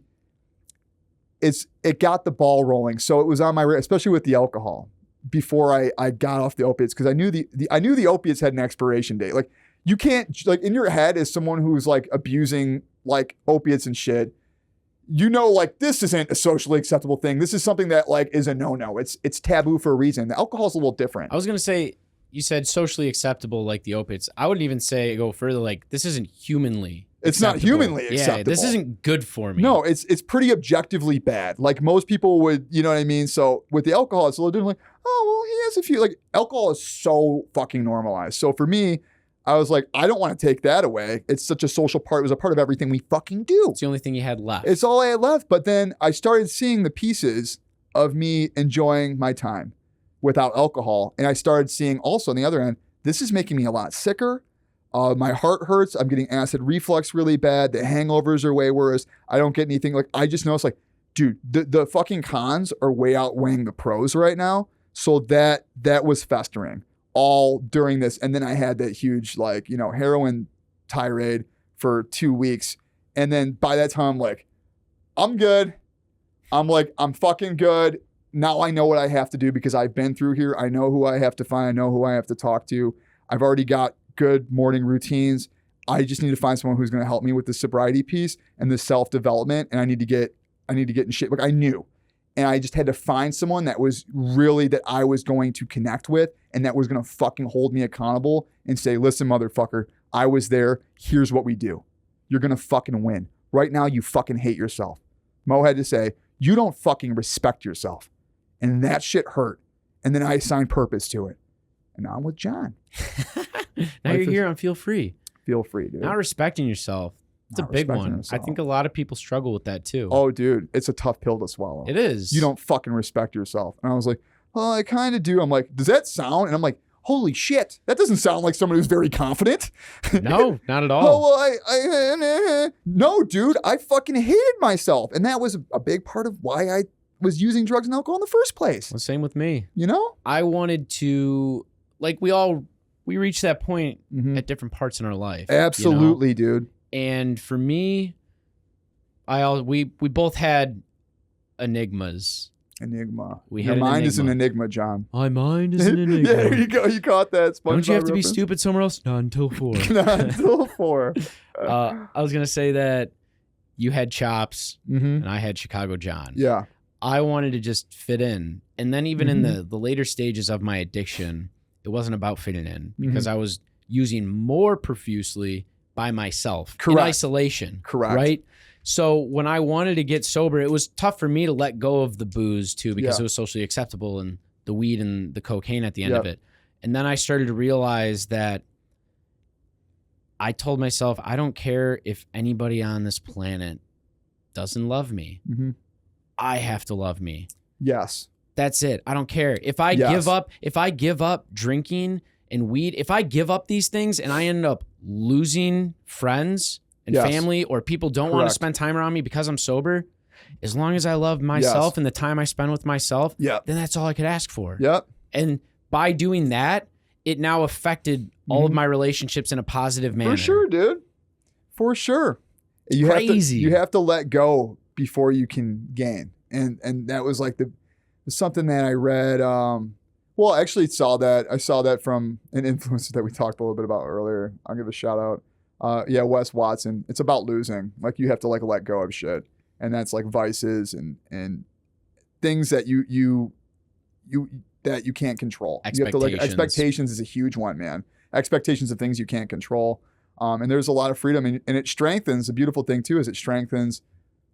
it got the ball rolling. So it was on my, especially with the alcohol, before I got off the opiates, because I knew the opiates had an expiration date. Like you can't, like in your head as someone who's like abusing like opiates and shit, you know, like this isn't a socially acceptable thing. This is something that like is a no-no. It's taboo for a reason. The alcohol's a little different. I was going to say, you said socially acceptable like the opiates. I wouldn't even say go further, like this isn't humanly It's acceptable. not humanly acceptable. Yeah, this isn't good for me. No, it's pretty objectively bad. Like most people would, you know what I mean? So with the alcohol, it's a little different. Like, oh, well, he has a few, like alcohol is so fucking normalized. So for me, I was like, I don't want to take that away. It's such a social part. It was a part of everything we fucking do. It's the only thing you had left. It's all I had left. But then I started seeing the pieces of me enjoying my time without alcohol. And I started seeing also on the other end, this is making me a lot sicker. My heart hurts. I'm getting acid reflux really bad. The hangovers are way worse. I don't get anything. Like I just noticed like, dude, the fucking cons are way outweighing the pros right now. So that was festering all during this. And then I had that huge, like, you know, heroin tirade for 2 weeks. And then by that time, like, I'm good. I'm fucking good. Now I know what I have to do because I've been through here. I know who I have to find. I know who I have to talk to. I've already got good morning routines. I just need to find someone who's going to help me with the sobriety piece and the self-development. And I need to get in shape. Like I knew. And I just had to find someone that was really, that I was going to connect with and that was going to fucking hold me accountable and say, listen, motherfucker, I was there. Here's what we do. You're going to fucking win. Right now, you fucking hate yourself. Mo had to say, you don't fucking respect yourself. And that shit hurt. And then I assigned purpose to it. And now I'm with John. Now you're here on Feel Free. Feel free, dude. Not respecting yourself. It's a big one. Himself. I think a lot of people struggle with that too. Oh, dude, it's a tough pill to swallow. It is. You don't fucking respect yourself. And I was like, well, I kind of do. I'm like, does that sound? And I'm like, holy shit, that doesn't sound like someone who's very confident. No, not at all. Oh, well, no, dude, I fucking hated myself. And that was a big part of why I was using drugs and alcohol in the first place. Well, same with me. You know? I wanted to, like, we reached that point at different parts in our life. Absolutely, you know? dude. And for me, we both had enigmas. Enigma. Your mind is an enigma, John. My mind is an enigma. Yeah, there you go. You caught that. SpongeBob Don't you have to be reference? stupid somewhere else? Not until 4. Not until 4. I was going to say that you had Chops and I had Chicago John. Yeah. I wanted to just fit in. And then even in the later stages of my addiction, it wasn't about fitting in because I was using more profusely by myself in isolation. Correct. Right? So when I wanted to get sober, it was tough for me to let go of the booze too because it was socially acceptable and the weed and the cocaine at the end of it. And then I started to realize that I told myself, I don't care if anybody on this planet doesn't love me. I have to love me. Yes. That's it. I don't care. If I give up drinking and weed, if I give up these things and I end up losing friends and family or people don't want to spend time around me because I'm sober, as long as I love myself and the time I spend with myself, then that's all I could ask for. And by doing that, it now affected all of my relationships in a positive manner. For sure, dude. For sure. You have to let go before you can gain. And that was like something that I read. Well, I actually saw that from an influencer that we talked a little bit about earlier. I'll give a shout out. Wes Watson. It's about losing. Like you have to like let go of shit. And that's like vices and things that you can't control. You have to like expectations is a huge one, man. Expectations of things you can't control. And there's a lot of freedom and it strengthens. The beautiful thing too is it strengthens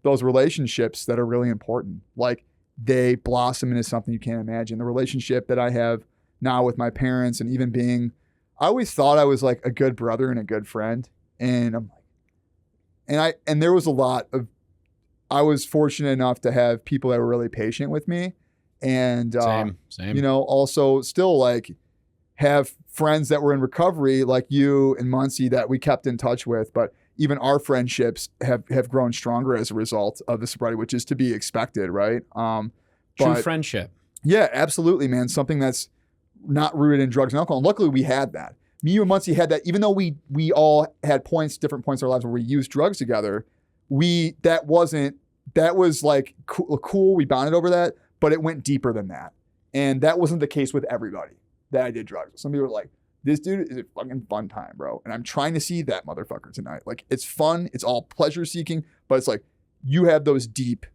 those relationships that are really important. Like they blossom into something you can't imagine. The relationship that I have now with my parents and even I always thought I was like a good brother and a good friend. And I'm like, and there was a lot of, I was fortunate enough to have people that were really patient with me and, same. You know, also still like have friends that were in recovery like you and Muncie that we kept in touch with, but even our friendships have grown stronger as a result of the sobriety, which is to be expected, right? True friendship. Yeah, absolutely, man. Something that's not rooted in drugs and alcohol. And luckily we had that. Me and Muncie had that, even though we all had different points in our lives where we used drugs together, that was like cool. We bonded over that, but it went deeper than that. And that wasn't the case with everybody that I did drugs. Some people were like, this dude is a fucking fun time, bro. And I'm trying to see that motherfucker tonight. Like it's fun. It's all pleasure seeking, but it's like you have those deep,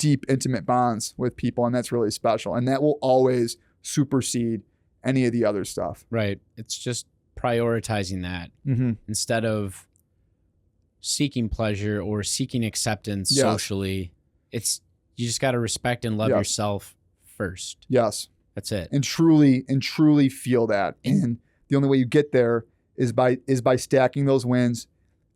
intimate bonds with people. And that's really special. And that will always supersede any of the other stuff. Right. It's just prioritizing that instead of seeking pleasure or seeking acceptance socially. You just got to respect and love yourself first. Yes. That's it. And truly feel that. And the only way you get there is by stacking those wins,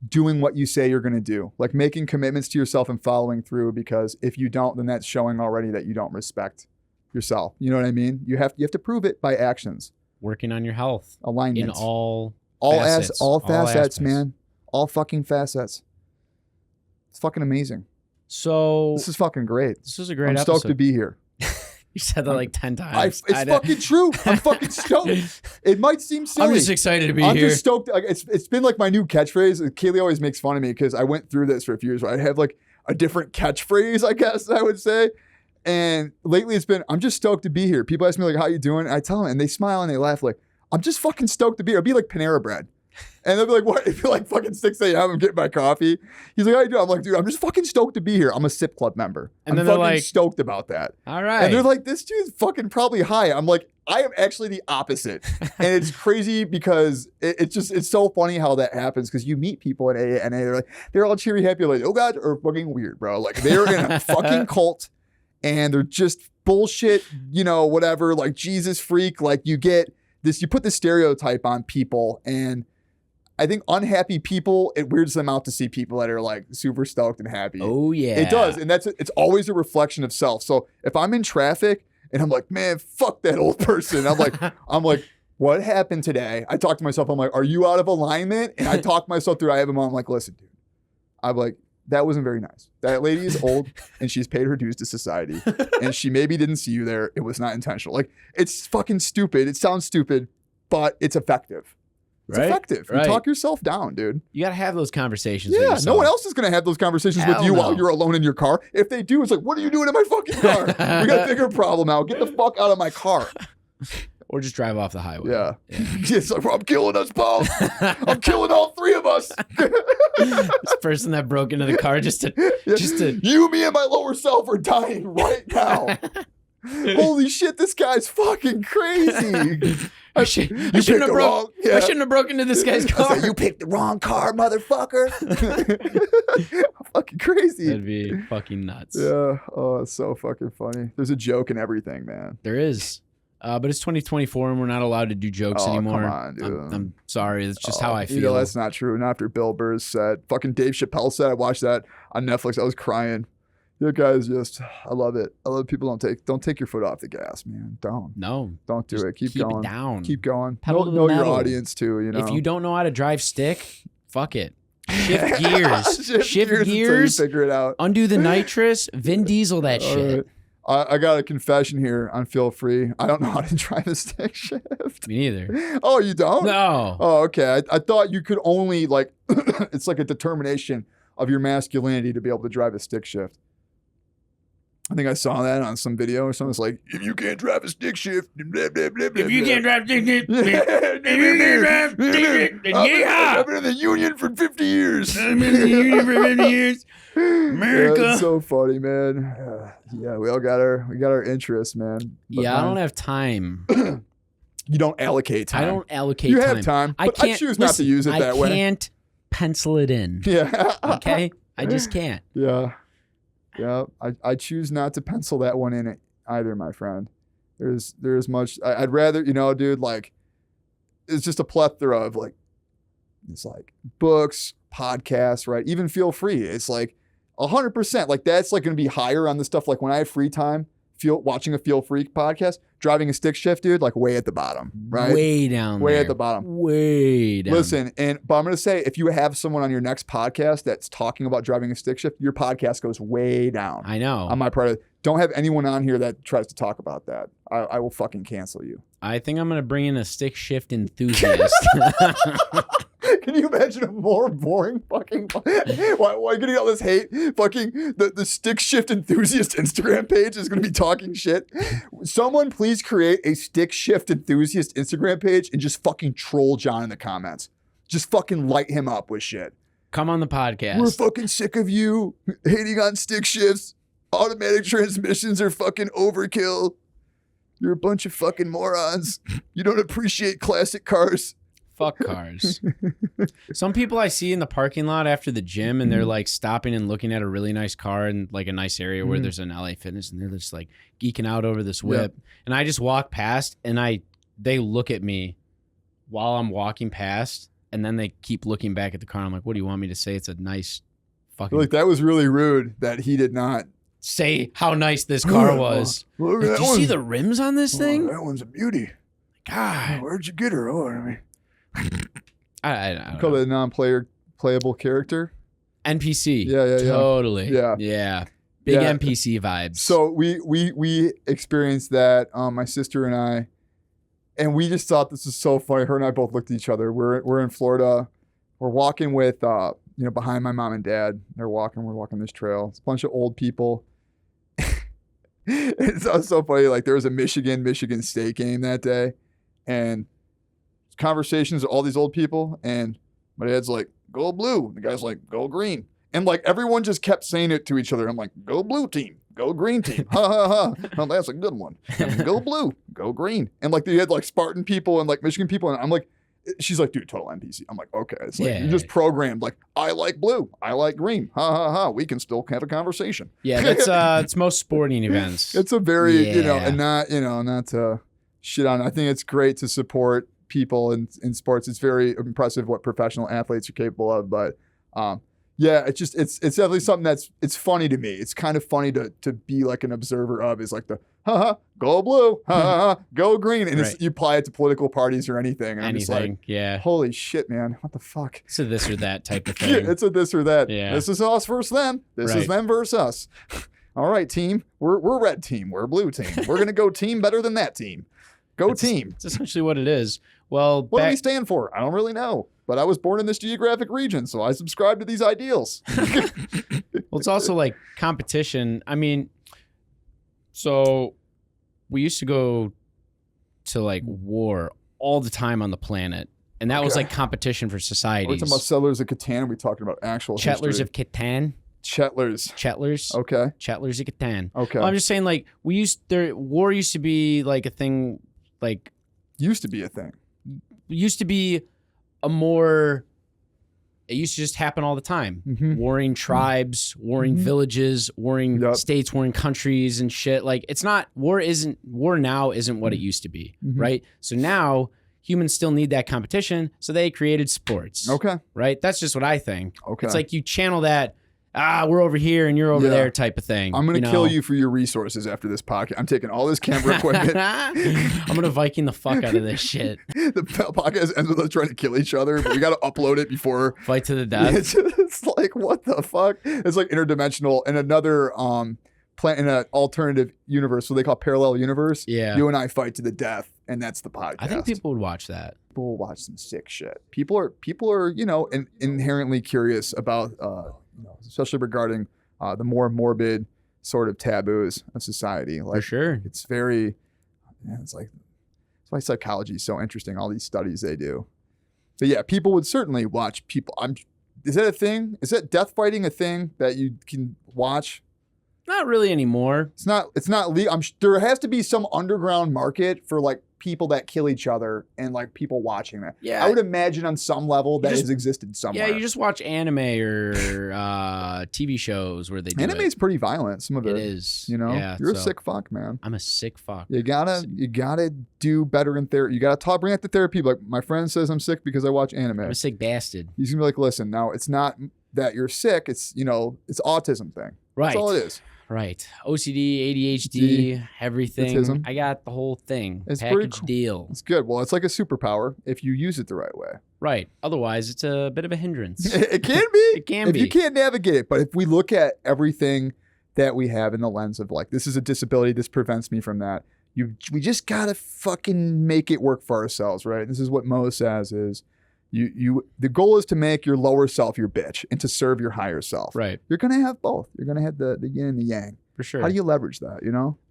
doing what you say you're going to do, like making commitments to yourself and following through, because if you don't, then that's showing already that you don't respect yourself. You know what I mean? You have to prove it by actions. Working on your health. Alignment. In all facets, man. All fucking facets. It's fucking amazing. So this is fucking great. This was a great I'm episode. stoked to be here. You said that like 10 times. It's fucking true. I'm fucking stoked. It might seem silly. I'm just excited to be here. I'm just stoked. Like, it's been like my new catchphrase. Kaylee always makes fun of me because I went through this for a few years where I have like a different catchphrase, I guess I would say. And lately it's been, I'm just stoked to be here. People ask me like, how you doing? And I tell them and they smile and they laugh like, I'm just fucking stoked to be here. It'd be like Panera Bread. And they'll be like, what? It'd be like fucking 6 a.m. I'm getting my coffee. He's like, how you doing? I'm like, dude, I'm just fucking stoked to be here. I'm a Sip Club member. And I'm then fucking like, stoked about that. All right. And they're like, this dude's fucking probably high. I'm like, I am actually the opposite. And it's crazy because it's so funny how that happens because you meet people in AA and they're all cheery, happy, like, oh God, or fucking weird, bro. Like they're in a fucking cult and they're just bullshit, you know, whatever, like Jesus freak. Like you get this, you put the stereotype on people and I think unhappy people, it weirds them out to see people that are like super stoked and happy. Oh yeah. It does. And it's always a reflection of self. So if I'm in traffic and I'm like, man, fuck that old person. I'm like, what happened today? I talk to myself. I'm like, are you out of alignment? And I talk myself through. I have a mom. I'm like, listen, dude. I'm like, that wasn't very nice. That lady is old and she's paid her dues to society. And she maybe didn't see you there. It was not intentional. Like, it's fucking stupid. It sounds stupid, but it's effective. It's effective. You talk yourself down, dude. You got to have those conversations with yourself. No one else is going to have those conversations with you while you're alone in your car. If they do, it's like, what are you doing in my fucking car? We got a bigger problem now. Get the fuck out of my car. Or just drive off the highway. Yeah. It's like, I'm killing us both. I'm killing all three of us. This person that broke into the car just to You, me, and my lower self are dying right now. Holy shit, this guy's fucking crazy. I shouldn't have broken into this guy's car. You picked the wrong car, motherfucker. Fucking crazy. That'd be fucking nuts. Yeah. Oh, it's so fucking funny. There's a joke in everything, man. There is. But it's 2024 and we're not allowed to do jokes anymore. Come on, dude. I'm sorry. That's just how I feel. You know, that's not true. Not after Bill Burr said. Fucking Dave Chappelle said. I watched that on Netflix. I was crying. You guys just, I love it. I love people don't take your foot off the gas, man. Don't do it. Keep going. It down. Keep going. Pedal to the know your metal. audience too. You know, if you don't know how to drive stick, fuck it. Shift gears. Shift until gears. you figure it out. Undo the nitrous. Vin Diesel that All shit. right. I got a confession here on Feel Free. I don't know how to drive a stick shift. Me neither. Oh, you don't? No. Oh, okay. I thought you could only like, it's like a determination of your masculinity to be able to drive a stick shift. I think I saw that on some video or something. It's like, if you can't drive a stick shift, blah, blah, blah, blah, If you can't drive stick shift, I've been in the union for 50 years. America. Yeah, it's so funny, man. Yeah, we got our interests, man. But Yeah, I don't have time. You don't allocate time. I don't allocate You time. have time, but I choose not to use it that way. I can't pencil it in. Yeah. Okay? I just can't. Yeah. Yeah. I choose not to pencil that one in either, my friend. There's much I'd rather, dude, like it's just a plethora of like it's like books, podcasts, right? Even Feel Free. It's like 100%. Like that's like going to be higher on the stuff. Like when I have free time, watching a Feel Free podcast, driving a stick shift, dude, like way at the bottom, right? Way down Way there. at the bottom. Way down. Listen, but I'm going to say, if you have someone on your next podcast that's talking about driving a stick shift, your podcast goes way down. I know. On my part, don't have anyone on here that tries to talk about that. I will fucking cancel you. I think I'm going to bring in a stick shift enthusiast. Can you imagine a more boring fucking... Why getting all this hate? Fucking the stick shift enthusiast Instagram page is going to be talking shit. Someone please create a stick shift enthusiast Instagram page and just fucking troll John in the comments. Just fucking light him up with shit. Come on the podcast. We're fucking sick of you hating on stick shifts. Automatic transmissions are fucking overkill. You're a bunch of fucking morons. You don't appreciate classic cars. Fuck cars. Some people I see in the parking lot after the gym and they're like stopping and looking at a really nice car in like a nice area where there's an LA Fitness and they're just like geeking out over this whip. Yep. And I just walk past and they look at me while I'm walking past and then they keep looking back at the car. I'm like, what do you want me to say? It's a nice fucking... Like that was really rude that he did not say how nice this car was. Did you see the rims on this thing? That one's a beauty. God. Where'd you get her? Oh, I mean... I don't call know. it a non-playable character. NPC. Yeah. Totally. Yeah. Big NPC vibes. So we experienced that, my sister and I, and we just thought this was so funny. Her and I both looked at each other. We're in Florida. We're walking with behind my mom and dad. We're walking this trail. It's a bunch of old people. It's so funny. Like there was a Michigan State game that day, and conversations with all these old people, and my dad's like, go blue. The guy's like, go green. And like everyone just kept saying it to each other. I'm like, go blue team, go green team. Ha ha ha. Oh, that's a good one. Go blue, go green. And like they had like Spartan people and like Michigan people. And I'm like, she's like, dude, total NPC. I'm like, okay. It's like you just programmed like, I like blue, I like green. Ha ha ha. We can still have a conversation. Yeah, that's it's most sporting events. It's a very, and not to shit on. I think it's great to support people in sports. It's very impressive what professional athletes are capable of, but it's definitely something it's funny to me. It's kind of funny to be like an observer of, is like the go blue, go green, and you apply it to political parties or anything. And anything, I'm just like, holy shit, man, what the fuck? It's a this or that type of thing. Yeah, it's a this or that. Yeah. This is us versus them. This is them versus us. All right, team, we're red team, we're blue team. We're gonna go team better than that team. Team. It's essentially what it is. Well, what do we stand for? I don't really know, but I was born in this geographic region, so I subscribe to these ideals. Well, it's also like competition. I mean, so we used to go to like war all the time on the planet. And that was like competition for Are societies. we talking about Settlers of Catan? Are we talking about actual Settlers history? of Catan. Settlers. Okay. Settlers of Catan. Okay. Well, I'm just saying, like, war used to be like a thing, like. Used to be a thing. Used to be a more. It used to just happen all the time. Warring tribes, warring villages, warring states, warring countries and shit. Like, it's not, war now isn't what it used to be, right? So now humans still need that competition, so they created sports. Okay. Right? That's just what I think. Okay. It's like you channel that, we're over here and you're over there type of thing. I'm going to kill you for your resources after this podcast. I'm taking all this camera equipment. I'm going to Viking the fuck out of this shit. The podcast ends with us trying to kill each other, but we got to upload it before. Fight to the death. It's like, what the fuck? It's like interdimensional and another planet in an alternative universe, what they call parallel universe. Yeah. You and I fight to the death, and that's the podcast. I think people would watch that. People will watch some sick shit. People are inherently curious about especially regarding the more morbid sort of taboos of society. Like, for sure. It's very, it's like, that's why psychology is so interesting, all these studies they do. But yeah, people would certainly watch people. Is that a thing? Is that death fighting a thing that you can watch? Not really anymore. It's not legal. There has to be some underground market for like people that kill each other and like people watching that. Yeah. I would imagine on some level that has existed somewhere. Yeah, you just watch anime or TV shows where they do Anime is pretty violent. Some of it. It is. Yeah, you're a sick fuck, man. I'm a sick fuck. You gotta do better in therapy. You gotta bring it to therapy. Like, my friend says I'm sick because I watch anime. I'm a sick bastard. He's gonna be like, listen, now it's not that you're sick. It's it's autism thing. Right. That's all it is. Right. OCD, ADHD, everything. Autism. I got the whole thing. It's Package cool. deal. It's good. Well, it's like a superpower if you use it the right way. Right. Otherwise, it's a bit of a hindrance. It can be. It can be. If you can't navigate it. But if we look at everything that we have in the lens of like, this is a disability, this prevents me from that. We just gotta fucking make it work for ourselves, right? This is what Mo says is, the goal is to make your lower self your bitch and to serve your higher self. Right. You're gonna have both. You're gonna have the yin and the yang. For sure. How do you leverage that?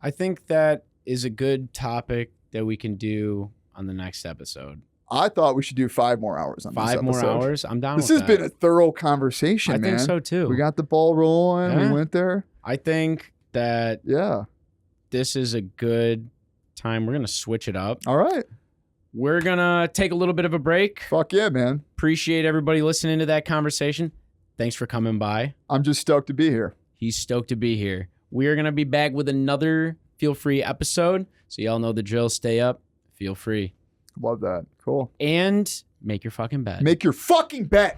I think that is a good topic that we can do on the next episode. I thought we should do 5 more hours on this episode. 5 more hours? I'm down with this that. has been a thorough conversation, I man. think so too. We got the ball rolling. Yeah. We went there. I think that this is a good time. We're going to switch it up. All right. We're going to take a little bit of a break. Fuck yeah, man. Appreciate everybody listening to that conversation. Thanks for coming by. I'm just stoked to be here. He's stoked to be here. We are going to be back with another Feel Free episode. So y'all know the drill. Stay up. Feel free. Love that. Cool. And make your fucking bed. Make your fucking bet.